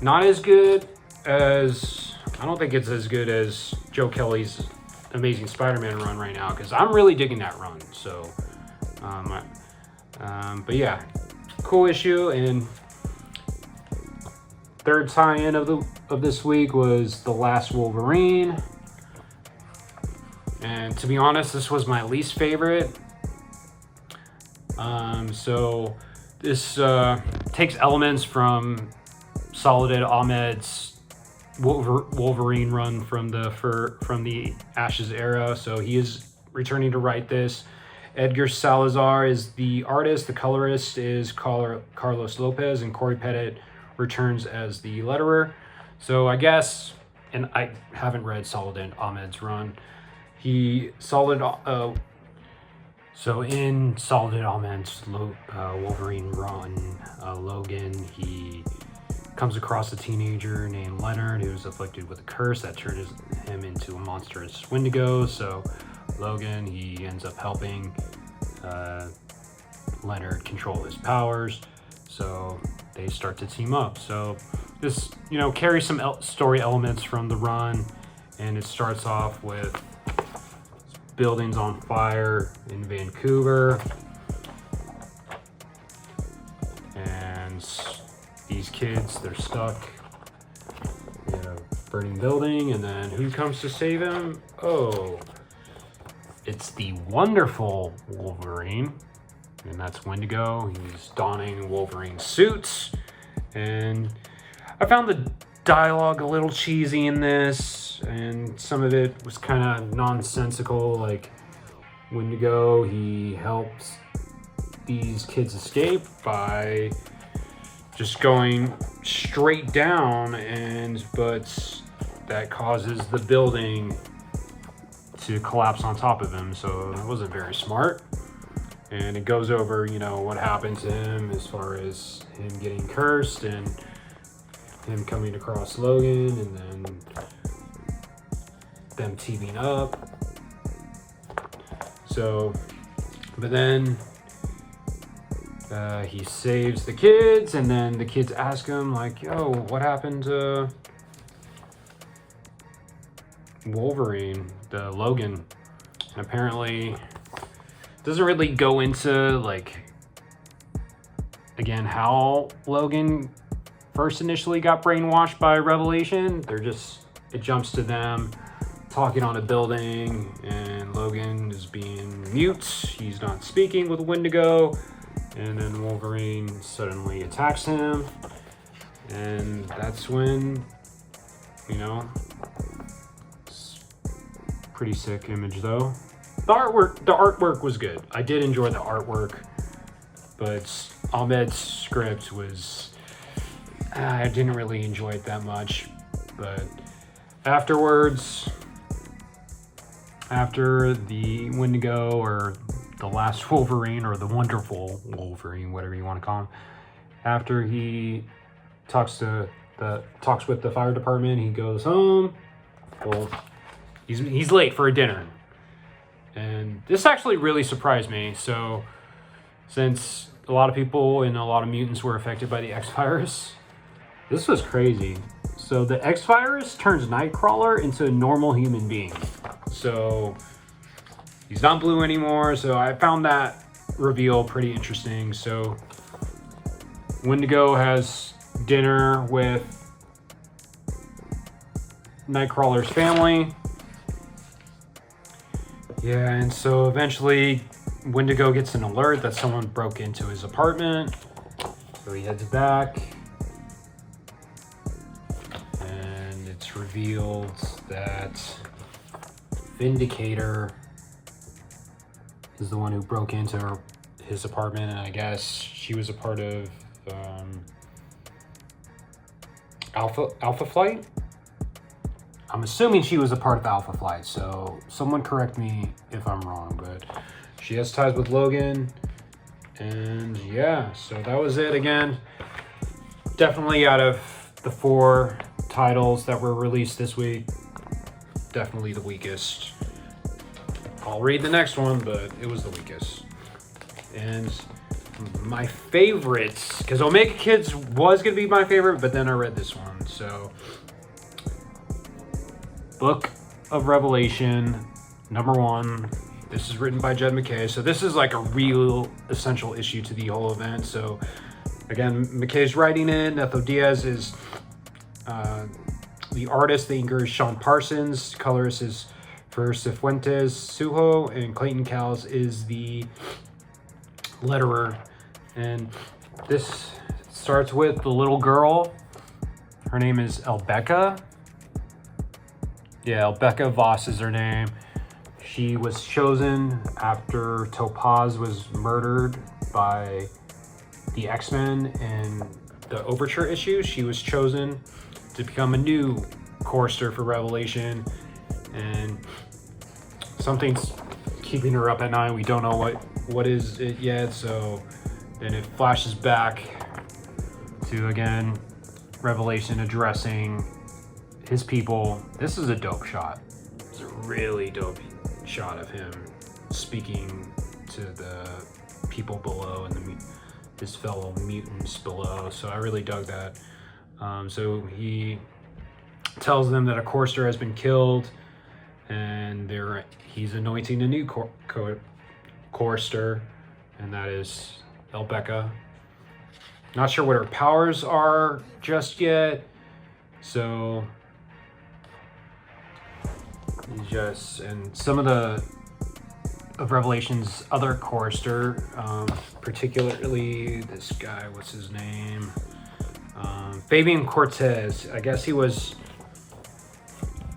Not as good as, I don't think it's as good as Joe Kelly's Amazing Spider-Man run right now, because I'm really digging that run. So but yeah, cool issue. And third tie-in of this week was The Last Wolverine. And to be honest, this was my least favorite. So this takes elements from Saladin Ahmed's Wolverine run from the Ashes era. So he is returning to write this. Edgar Salazar is the artist. The colorist is Carlos Lopez, and Corey Pettit returns as the letterer. So I guess, and I haven't read Saladin Ahmed's run. So in Saladin Ahmed's Wolverine run, Logan, he comes across a teenager named Leonard who's afflicted with a curse that turns him into a monstrous Wendigo. So Logan, he ends up helping Leonard control his powers. So they start to team up. So this, carries some story elements from the run, and it starts off with buildings on fire in Vancouver, and these kids, they're stuck in a burning building. And then who comes to save him? Oh, it's the wonderful Wolverine, and that's Wendigo. He's donning Wolverine suits, and I found the dialogue a little cheesy in this, and some of it was kind of nonsensical. Like Wendigo, he helps these kids escape by just going straight down, but that causes the building to collapse on top of him. So it wasn't very smart. And it goes over, you know, what happened to him as far as him getting cursed and him coming across Logan and then them teaming up. So, but then he saves the kids, and then the kids ask him, like, yo, what happened to Wolverine, the Logan? And apparently doesn't really go into, like, again, how Logan first initially got brainwashed by Revelation. It jumps to them talking on a building, and Logan is being mute. He's not speaking with Wendigo, and then Wolverine suddenly attacks him, and that's when, you know, it's pretty sick image though. The artwork was good. I did enjoy the artwork, but Ahmed's script was, I didn't really enjoy it that much. But afterwards, after the Wendigo or the last Wolverine or the wonderful Wolverine, whatever you want to call him, after he talks with the fire department, he goes home. Well, he's late for a dinner. And this actually really surprised me. So, since a lot of people and a lot of mutants were affected by the X virus, this was crazy. So the X virus turns Nightcrawler into a normal human being. So he's not blue anymore. So I found that reveal pretty interesting. So Wendigo has dinner with Nightcrawler's family. Yeah, and so eventually Wendigo gets an alert that someone broke into his apartment. So he heads back. And it's revealed that Vindicator is the one who broke into his apartment, and I guess she was a part of Alpha Flight. I'm assuming she was a part of Alpha Flight, so someone correct me if I'm wrong, but she has ties with Logan. And yeah, so that was it again. Definitely out of the 4 titles that were released this week, definitely the weakest. I'll read the next one, but it was the weakest. And my favorites, because Omega Kids was going to be my favorite, but then I read this one. So, Book of Revelation, number 1. This is written by Jed MacKay. So this is like a real essential issue to the whole event. So again, McKay's writing it. Netho Diaz is the artist. The inker is Sean Parsons. Colorist is Fer Cifuentes Suho. And Clayton Cowles is the letterer. And this starts with the little girl. Her name is Elbecca. Yeah, Elbecca Voss is her name. She was chosen after Topaz was murdered by the X-Men in the Overture issue. She was chosen to become a new chorister for Revelation, and something's keeping her up at night. We don't know what is it yet. So then it flashes back to, again, Revelation addressing his people. This is a dope shot. It's a really dope shot of him speaking to the people below and his fellow mutants below. So I really dug that. So he tells them that a chorister has been killed, and he's anointing a new chorister, and that is Elbecca. Not sure what her powers are just yet. So and some of Revelation's other chorister, particularly this guy, what's his name? Fabian Cortez. I guess he was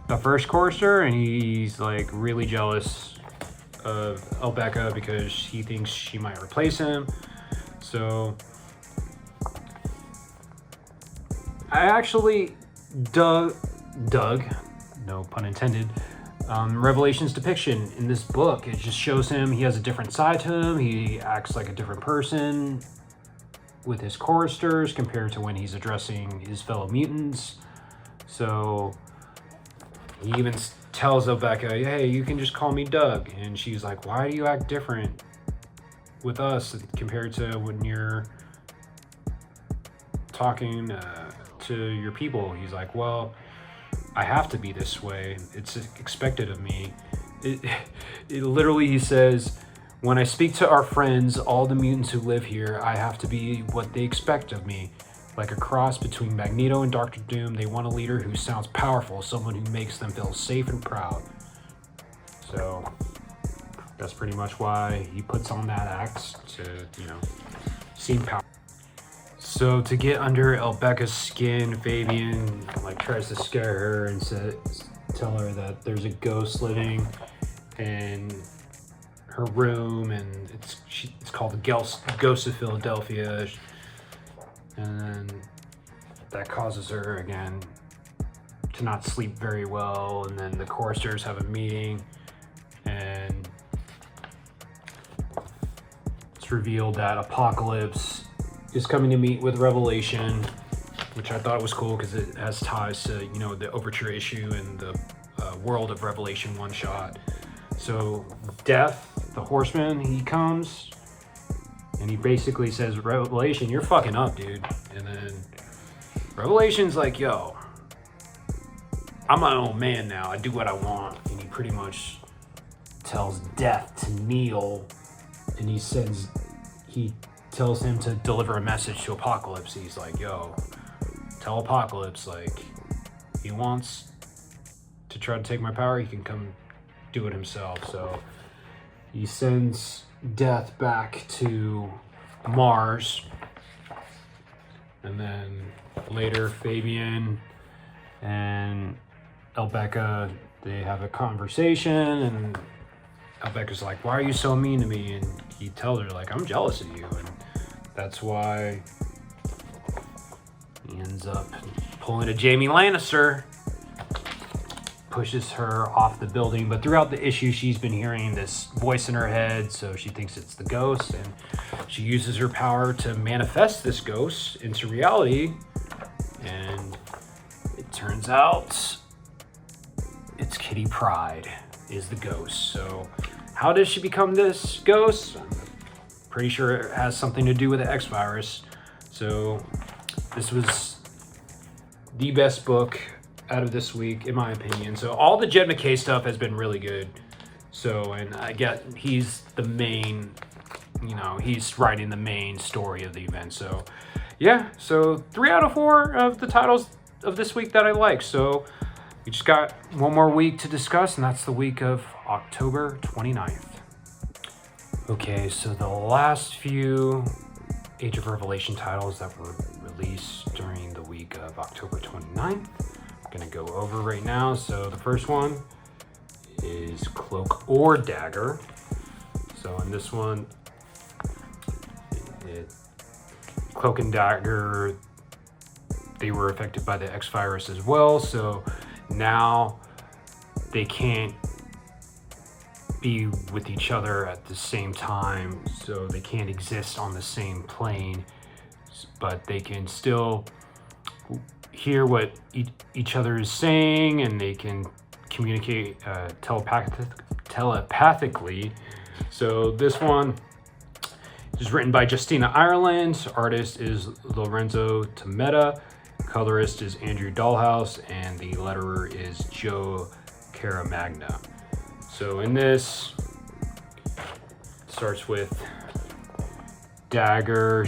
the first chorister, and he's like really jealous of Elbecca because he thinks she might replace him. So I actually dug, no pun intended, Revelation's depiction in this book, it just shows him, he has a different side to him. He acts like a different person with his choristers compared to when he's addressing his fellow mutants. So he even tells Rebecca, hey, you can just call me Doug. And she's like, why do you act different with us compared to when you're talking to your people? He's like, well, I have to be this way. It's expected of me. It literally, he says, when I speak to our friends, all the mutants who live here, I have to be what they expect of me. Like a cross between Magneto and Doctor Doom, they want a leader who sounds powerful, someone who makes them feel safe and proud. So that's pretty much why he puts on that act to, seem powerful. So to get under Rebecca's skin, Fabian tries to scare her and tell her that there's a ghost living in her room, and it's called the Ghost of Philadelphia, and then that causes her again to not sleep very well. And then the choristers have a meeting, and it's revealed that Apocalypse is coming to meet with Revelation, which I thought was cool because it has ties to the Overture issue and the World of Revelation one-shot. So Death, the Horseman, he comes and he basically says, Revelation, you're fucking up, dude. And then Revelation's like, yo, I'm my own man now, I do what I want. And he pretty much tells Death to kneel, and he tells him to deliver a message to Apocalypse. He's like, yo, tell Apocalypse, he wants to try to take my power, he can come do it himself. So he sends Death back to Mars, and then later Fabian and Rebecca, they have a conversation, and Rebecca's like, why are you so mean to me? And he tells her, I'm jealous of you. And that's why he ends up pulling a Jaime Lannister, pushes her off the building. But throughout the issue, she's been hearing this voice in her head, so she thinks it's the ghost, and she uses her power to manifest this ghost into reality. And it turns out it's Kitty Pryde is the ghost. So how does she become this ghost? I'm pretty sure it has something to do with the X virus. So this was the best book out of this week, in my opinion. So all the Jed McKay stuff has been really good. So, and I get he's the main, he's writing the main story of the event. So yeah, so 3 out of 4 of the titles of this week that I like. So we just got one more week to discuss, and that's the week of October 29th. Okay, so the last few Age of Revelation titles that were released during the week of October 29th, I'm going to go over right now. So the first one is Cloak or Dagger. So in this one, Cloak and Dagger, they were affected by the X virus as well. So now they can't be with each other at the same time. So they can't exist on the same plane, but they can still hear what each other is saying, and they can communicate telepathically. So this one is written by Justina Ireland. Artist is Lorenzo Tometa. Colorist is Andrew Dahlhaus, and the letterer is Joe Caramagna. So in this, it starts with Dagger.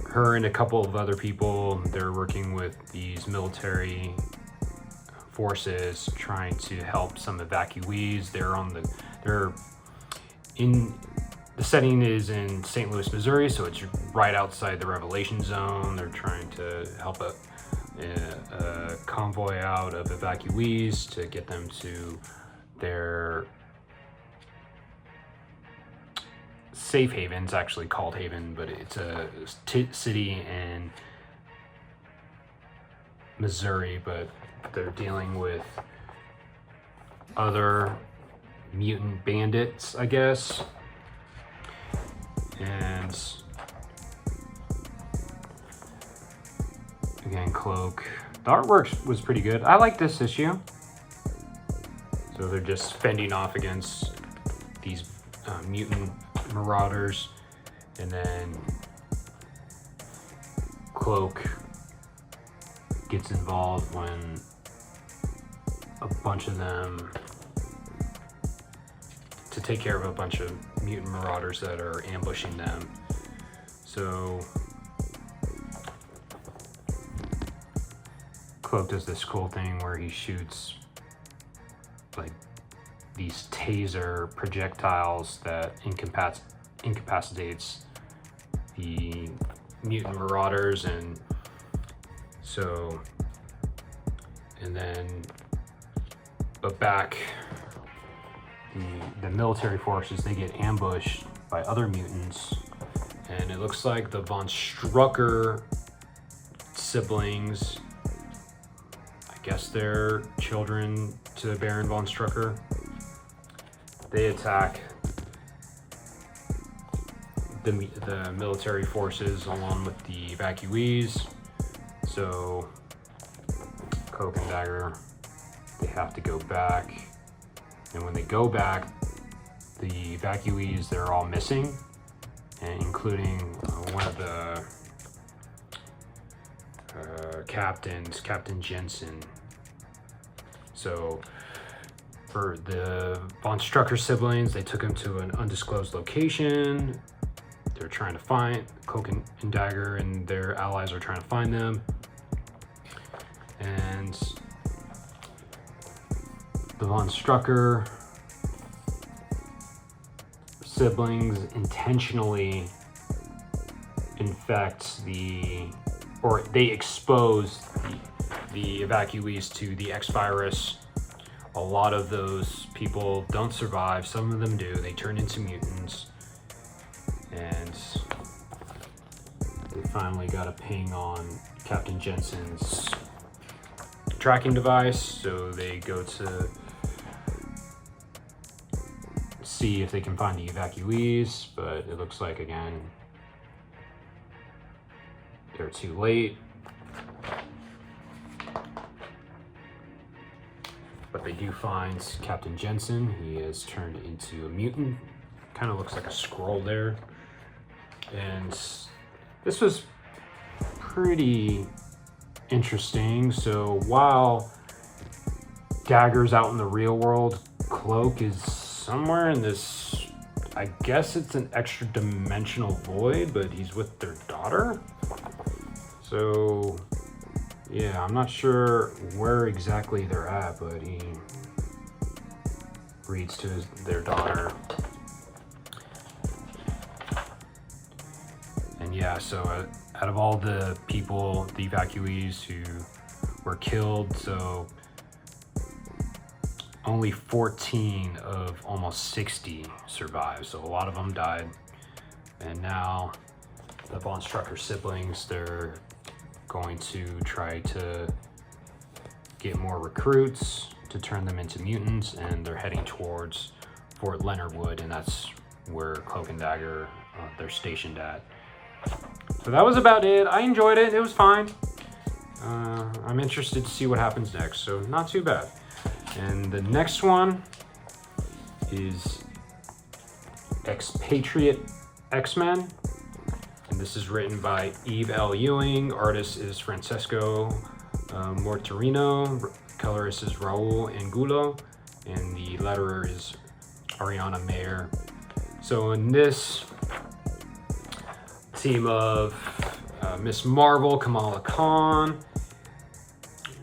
Her and a couple of other people, they're working with these military forces trying to help some evacuees. The setting is in St. Louis, Missouri, so it's right outside the Revelation zone. They're trying to help a convoy out of evacuees to get them to their safe haven. It's actually called Haven, but it's a city in Missouri, but they're dealing with other mutant bandits, I guess. And again, Cloak. The artwork was pretty good. I like this issue. So they're just fending off against these mutant marauders, and then Cloak gets involved when a bunch of them, to take care of a bunch of mutant marauders that are ambushing them. So Cloak does this cool thing where he shoots like these taser projectiles that incapacitates the mutant marauders, and then but back the military forces, they get ambushed by other mutants, and it looks like the von Strucker siblings, I guess they're children to Baron von Strucker, they attack the military forces along with the evacuees. So Cloak and Dagger, they have to go back, and when they go back, the evacuees, they're all missing, and including one of the captains, Captain Jensen. So for the von Strucker siblings, they took him to an undisclosed location. They're trying to find Cloak and Dagger, and their allies are trying to find them. And the von Strucker siblings intentionally infect they expose the evacuees to the X virus. A lot of those people don't survive. Some of them do. They turn into mutants. And they finally got a ping on Captain Jensen's tracking device, so they go to see if they can find the evacuees, but it looks like, again, they're too late. But they do find Captain Jensen. He is turned into a mutant. Kind of looks like a scroll there. And this was pretty interesting. So while Dagger's out in the real world, Cloak is somewhere in this, I guess it's an extra dimensional void, but he's with their daughter. So yeah, I'm not sure where exactly they're at, but he reads to their daughter. And yeah, so out of all the people, the evacuees who were killed, so only 14 of almost 60 survived. So a lot of them died. And now the von Strucker siblings, they're going to try to get more recruits to turn them into mutants, and they're heading towards Fort Leonard Wood, and that's where Cloak and Dagger, they're stationed at. So that was about it. I enjoyed it. It was fine. I'm interested to see what happens next, so not too bad. And the next one is Expatriate X-Men. And this is written by Eve L. Ewing. Artist is Francesco Mortarino. Colorist is Raul Angulo. And the letterer is Ariana Mayer. So in this team of Miss Marvel, Kamala Khan,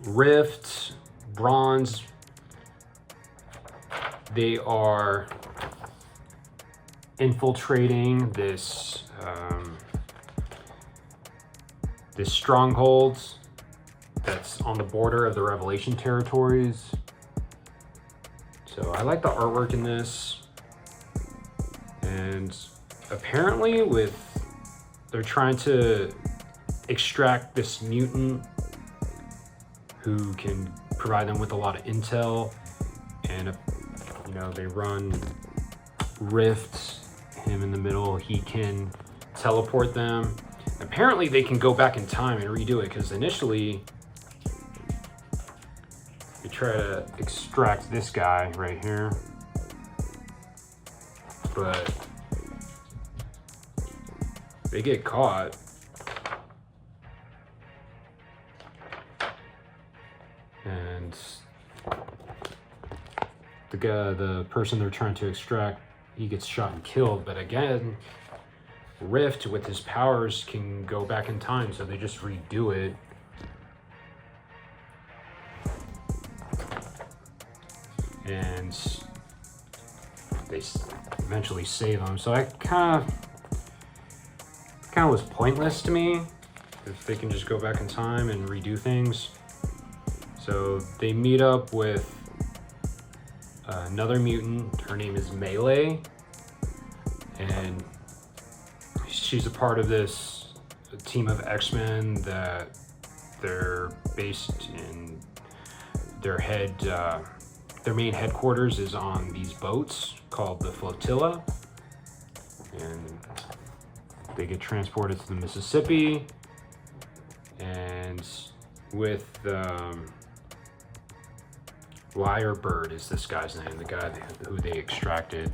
Rift, Bronze, they are infiltrating this this stronghold that's on the border of the Revelation territories. So I like the artwork in this, and apparently they're trying to extract this mutant who can provide them with a lot of intel. And if, you know, they run rifts, him in the middle, he can teleport them. Apparently they can go back in time and redo it, because initially they try to extract this guy right here, but they get caught. And the person they're trying to extract, he gets shot and killed. But again, Rift with his powers can go back in time, so they just redo it. And they eventually save him. So I kind of was pointless to me if they can just go back in time and redo things. So they meet up with another mutant. Her name is Melee, and she's a part of this team of X-Men that they're based in. Their main headquarters is on these boats called the Flotilla, and they get transported to the Mississippi. And with Lyrebird is this guy's name, the guy who they extracted.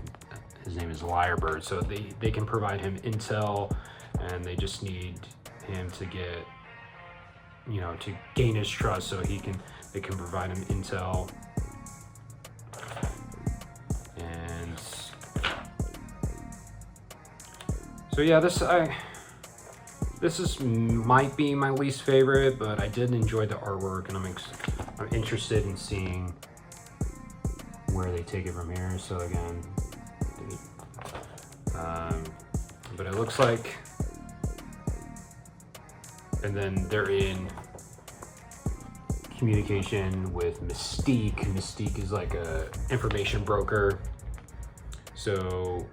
His name is Lyrebird. So they can provide him intel, and they just need him to get, you know, to gain his trust, so they can provide him intel. And so yeah, this might be my least favorite, but I did enjoy the artwork, and I'm interested in seeing where they take it from here. So again, but it looks like, and then they're in communication with Mystique. Mystique is like a information broker. So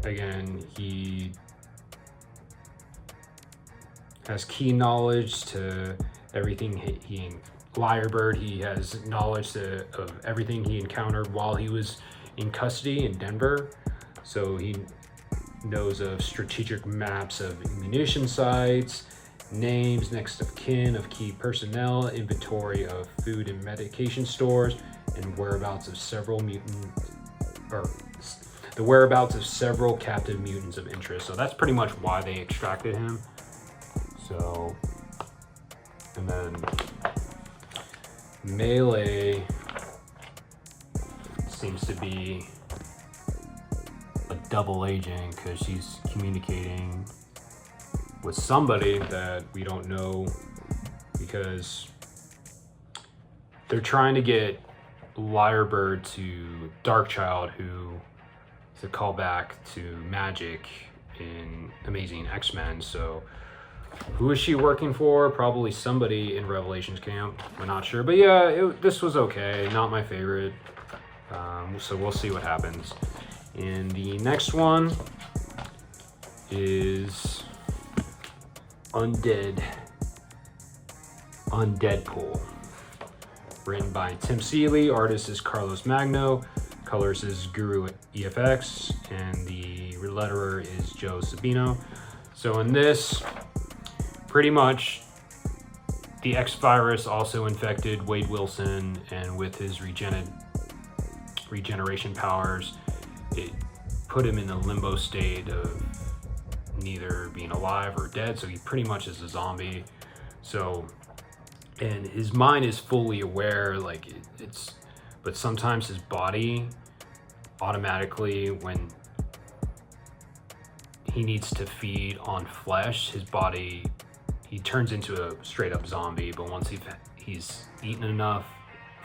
again, he has key knowledge to everything. Lyrebird, he has knowledge of everything he encountered while he was in custody in Denver. So he knows of strategic maps of ammunition sites, names, next of kin of key personnel, inventory of food and medication stores, and whereabouts of several captive mutants of interest. So that's pretty much why they extracted him. So, and then Melee seems to be a double agent, because she's communicating with somebody that we don't know, because they're trying to get Lyrebird to Darkchild, who is a callback to Magic in Amazing X-Men. So who is she working for? Probably somebody in Revelations camp. I'm not sure, but yeah, this was okay. Not my favorite. So we'll see what happens. And the next one is Undeadpool. Written by Tim Seeley, artist is Carlos Magno, colors is Guru EFX, and the letterer is Joe Sabino. So in this, pretty much the X-Virus also infected Wade Wilson, and with his regeneration powers, it put him in a limbo state of neither being alive or dead, so he pretty much is a zombie. So, and his mind is fully aware, like but sometimes his body automatically, when he needs to feed on flesh, his body, he turns into a straight up zombie. But once he's eaten enough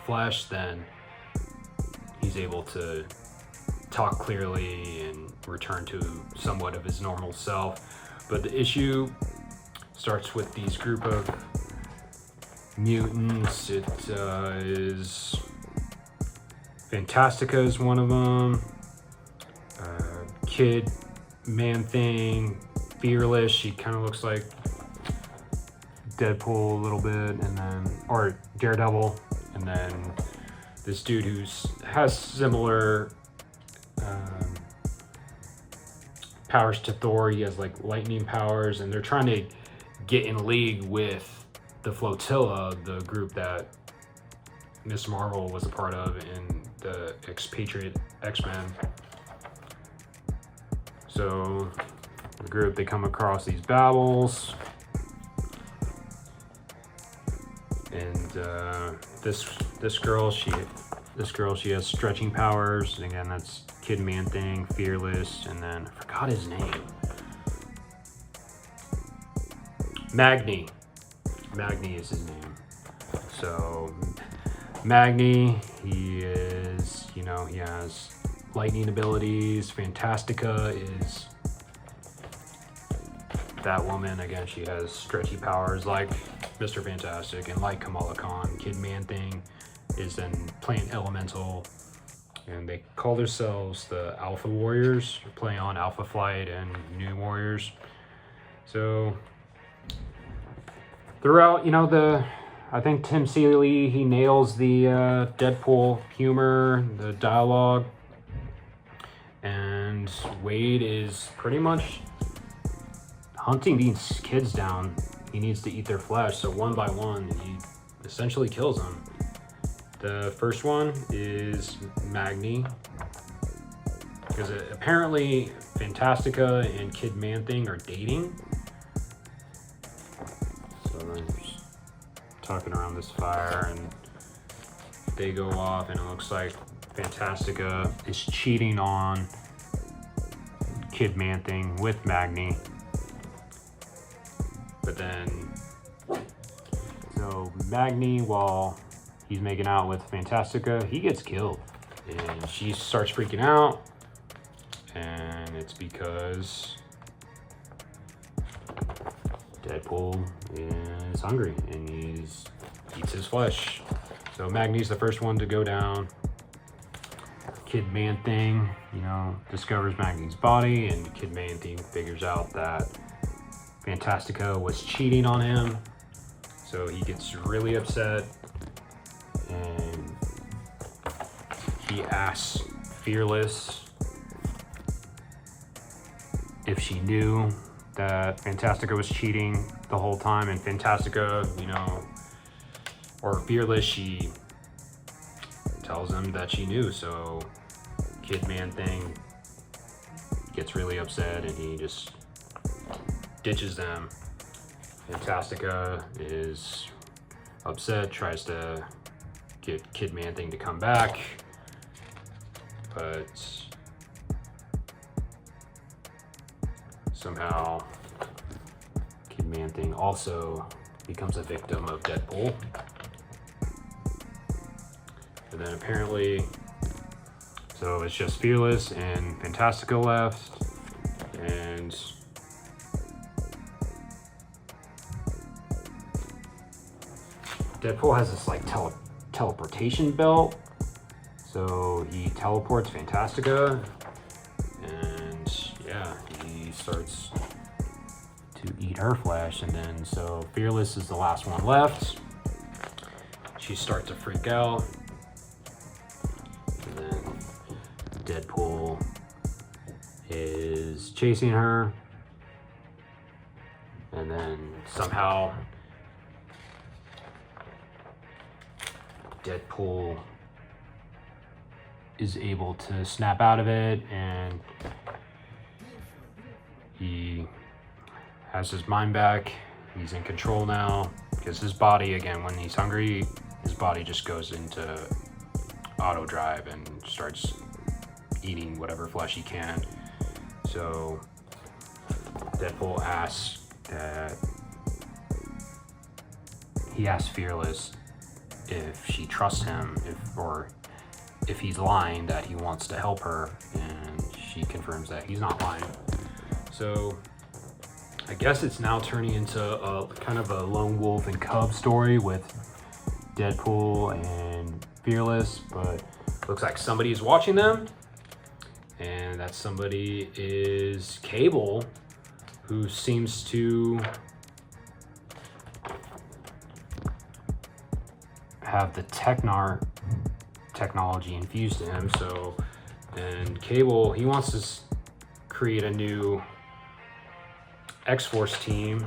flesh, then he's able to talk clearly and return to somewhat of his normal self. But the issue starts with these group of mutants. It is Fantastica is one of them. Kid, Man Thing, Fearless. She kind of looks like Deadpool a little bit, and then, or Daredevil, and then this dude has similar powers to Thor. He has like lightning powers, and they're trying to get in league with the Flotilla, the group that Miss Marvel was a part of in the Expatriate X-Men. So the group, they come across these babbles, and this girl, she has stretching powers. Again, that's Kid Man-Thing, Fearless, and then I forgot his name. Magni is his name. So Magni, he is, he has lightning abilities. Fantastica is that woman. Again, she has stretchy powers like Mr. Fantastic and like Kamala Khan. Kid Man-Thing is an plant elemental, and they call themselves the Alpha Warriors, playing on Alpha Flight and New Warriors. So throughout, I think Tim Seeley, he nails the Deadpool humor, the dialogue, and Wade is pretty much hunting these kids down. He needs to eat their flesh, so one by one, he essentially kills them. The first one is Magni, because apparently Fantastica and Kid Man-Thing are dating. So they're just talking around this fire, and they go off, and it looks like Fantastica is cheating on Kid Man-Thing with Magni. But then, so Magni, while he's making out with Fantastica, he gets killed, and she starts freaking out, and it's because Deadpool is hungry and he eats his flesh. So Magni's the first one to go down. Kid Man-Thing, discovers Magni's body, and Kid Man-Thing figures out that Fantastica was cheating on him. So he gets really upset, and he asks Fearless if she knew that Fantastica was cheating the whole time, and Fantastica, or Fearless, she tells him that she knew. So Kid Man-Thing gets really upset, and he just ditches them. Fantastica is upset, tries to get Kid Man-Thing to come back, but somehow Kid Man-Thing also becomes a victim of Deadpool. And then apparently, so it's just Fearless and Fantastica left, and Deadpool has this like teleportation belt, so he teleports Fantastica, and yeah, he starts to eat her flesh. And then so Fearless is the last one left. She starts to freak out, and then Deadpool is chasing her, and then somehow Deadpool is able to snap out of it, and he has his mind back. He's in control now, because his body, again, when he's hungry, his body just goes into auto drive and starts eating whatever flesh he can. So Deadpool asks Fearless if she trusts him, if he's lying, that he wants to help her, and she confirms that he's not lying. So I guess it's now turning into a kind of a lone wolf and cub story with Deadpool and Fearless, but looks like somebody's watching them, and that somebody is Cable, who seems to have the technology infused in him. So then Cable, he wants to create a new X-Force team,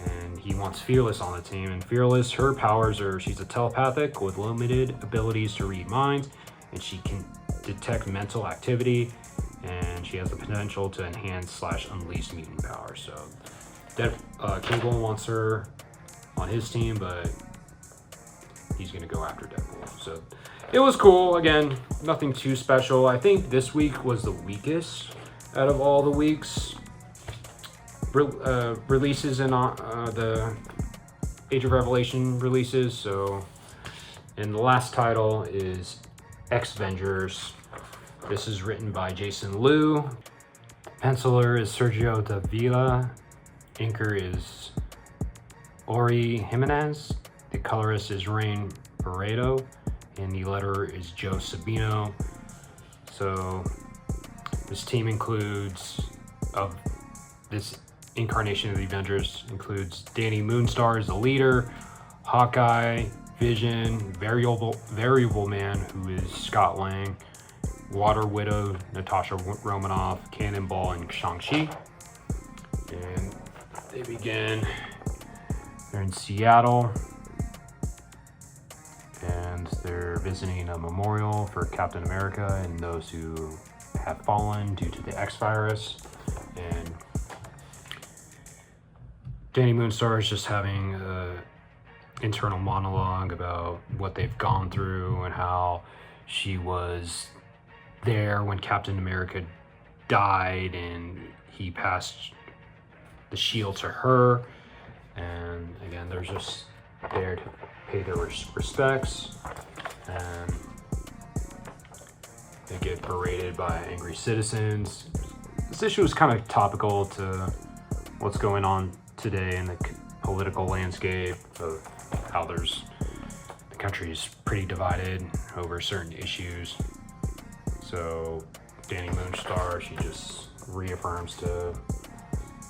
and he wants Fearless on the team. And Fearless, her powers are, she's a telepathic with limited abilities to read minds, and she can detect mental activity, and she has the potential to enhance / unleash mutant powers. So Cable wants her on his team, but he's gonna go after Deadpool. So it was cool. Again, nothing too special. I think this week was the weakest out of all the weeks releases in the Age of Revelation releases. So, and the last title is X-Vengers. This is written by Jason Liu. Penciler is Sergio Davila. Inker is Ori Jimenez. The colorist is Rain Barreto. And the letterer is Joe Sabino. So this team includes, this incarnation of the Avengers includes Danny Moonstar as the leader, Hawkeye, Vision, Variable Man, who is Scott Lang, Water Widow, Natasha Romanoff, Cannonball, and Shang-Chi. And they begin, they're in Seattle, and they're visiting a memorial for Captain America and those who have fallen due to the X-Virus. And Danny Moonstar is just having an internal monologue about what they've gone through and how she was there when Captain America died and he passed the shield to her. And again, they're just there to pay their respects, and they get paraded by angry citizens. This issue is kind of topical to what's going on today in the political landscape of how the country is pretty divided over certain issues. So Danny Moonstar, she just reaffirms to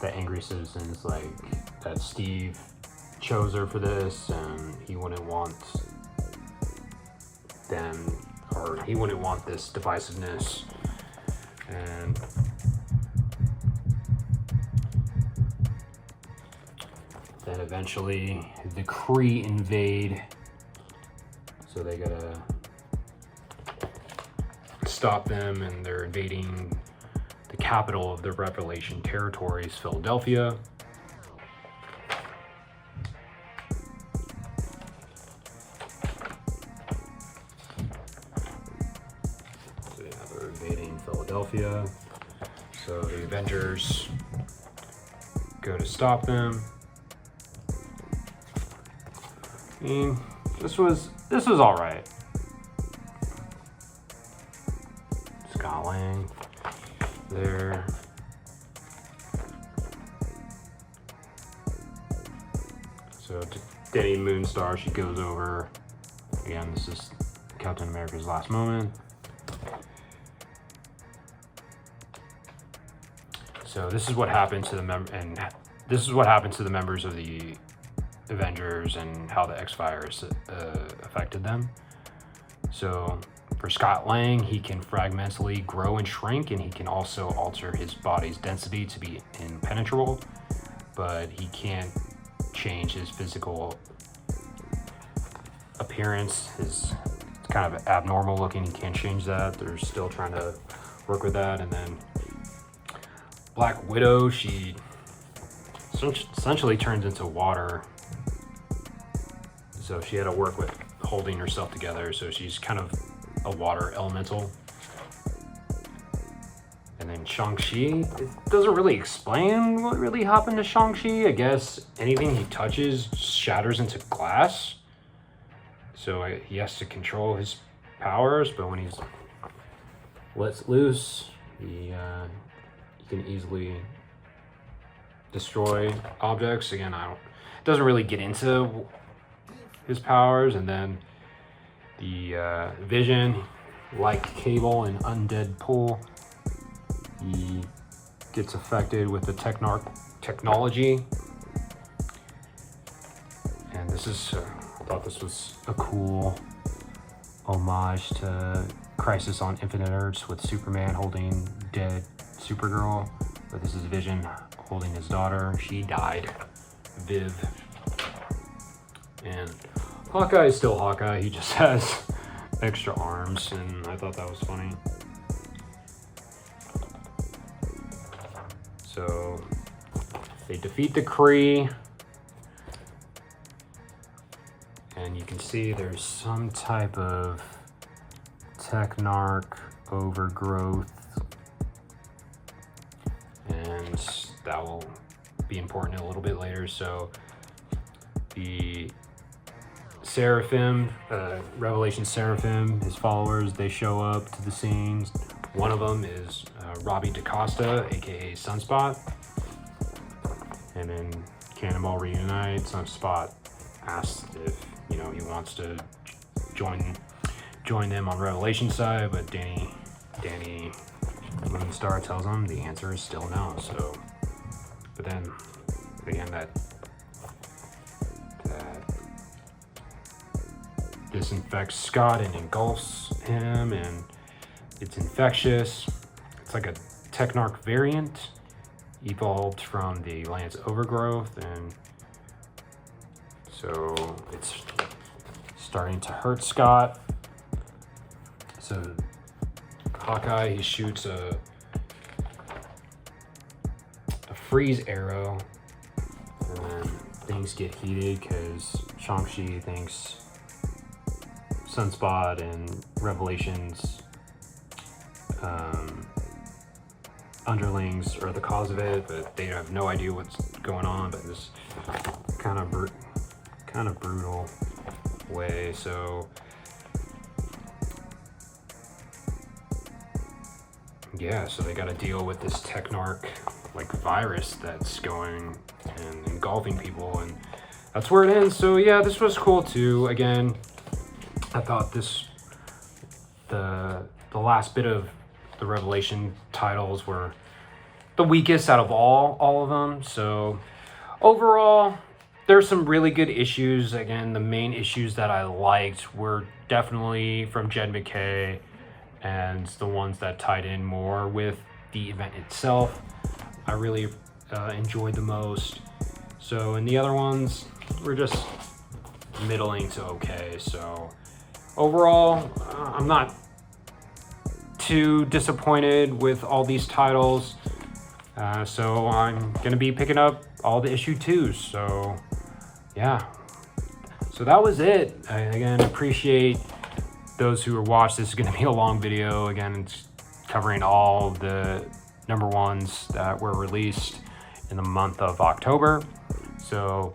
the angry citizens like that Steve chose her for this, and he wouldn't want them, or he wouldn't want this divisiveness. And then eventually the Kree invade, so they gotta stop them, and they're invading the capital of the Revelation territories, Philadelphia. So yeah, they're invading Philadelphia. So the Avengers go to stop them. I mean, this was all right. Scott Lang there. So Danny Moonstar, she goes over. Again, this is Captain America's last moment. So this is what happened to the members of the Avengers and how the X-Virus affected them. So for Scott Lang, he can fragmentally grow and shrink, and he can also alter his body's density to be impenetrable, but he can't change his physical appearance. It's kind of abnormal looking. He can't change that. They're still trying to work with that. And then Black Widow, she essentially turns into water. So she had to work with holding herself together. So she's kind of a water elemental. And then Shang-Chi, it doesn't really explain what really happened to Shang-Chi. I guess anything he touches shatters into glass. So he has to control his powers, but when he's lets loose, he can easily destroy objects. Again, it doesn't really get into his powers. And then the Vision, like Cable and Undead Pool, he gets affected with the technology. And this is thought this was a cool homage to Crisis on Infinite Earths with Superman holding dead Supergirl. But this is Vision holding his daughter. She died. Viv. And Hawkeye is still Hawkeye. He just has extra arms, and I thought that was funny. So they defeat the Kree. And you can see there's some type of technarch overgrowth. And that will be important a little bit later. So the Seraphim, Revelation Seraphim, his followers, they show up to the scenes. One of them is Robbie DaCosta, aka Sunspot. And then Cannonball reunite. Sunspot asks if he wants to join them on Revelation side, but Danny Moonstar tells him the answer is still no. So, but then again, that disinfects Scott and engulfs him, and it's infectious. It's like a Technarch variant evolved from the Lance Overgrowth, and so it's starting to hurt Scott. So Hawkeye, he shoots a freeze arrow, and then things get heated because Shang-Chi thinks Sunspot and Revelation's underlings are the cause of it, but they have no idea what's going on. But this kind of brutal way. So yeah, so they got to deal with this Technarch like virus that's going and engulfing people, and that's where it ends. So yeah, this was cool too. Again, I thought the last bit of the Revelation titles were the weakest out of all of them. So overall, there's some really good issues. Again, the main issues that I liked were definitely from Jed McKay, and the ones that tied in more with the event itself, I really enjoyed the most. So, and the other ones were just middling to okay. So overall, I'm not too disappointed with all these titles. So I'm gonna be picking up all the issue 2s. So yeah, so that was it. I again appreciate those who are watched. This is gonna be a long video. Again, it's covering all the number 1s that were released in the month of October. So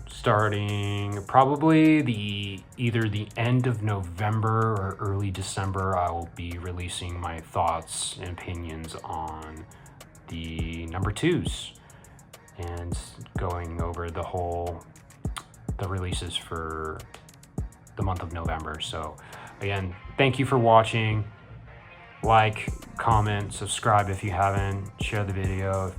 starting probably either the end of November or early December, I will be releasing my thoughts and opinions on the number 2s and going over the releases for the month of November. So again, thank you for watching. Like, comment, subscribe if you haven't, share the video.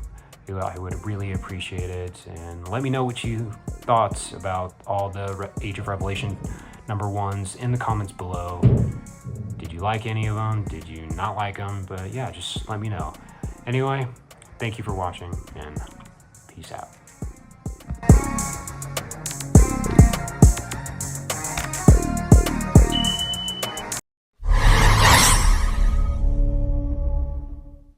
I would really appreciate it, and let me know what you thought about all the Age of Revelation number 1s in the comments below. Did you like any of them? Did you not like them? But yeah, just let me know. Anyway, thank you for watching, and peace out.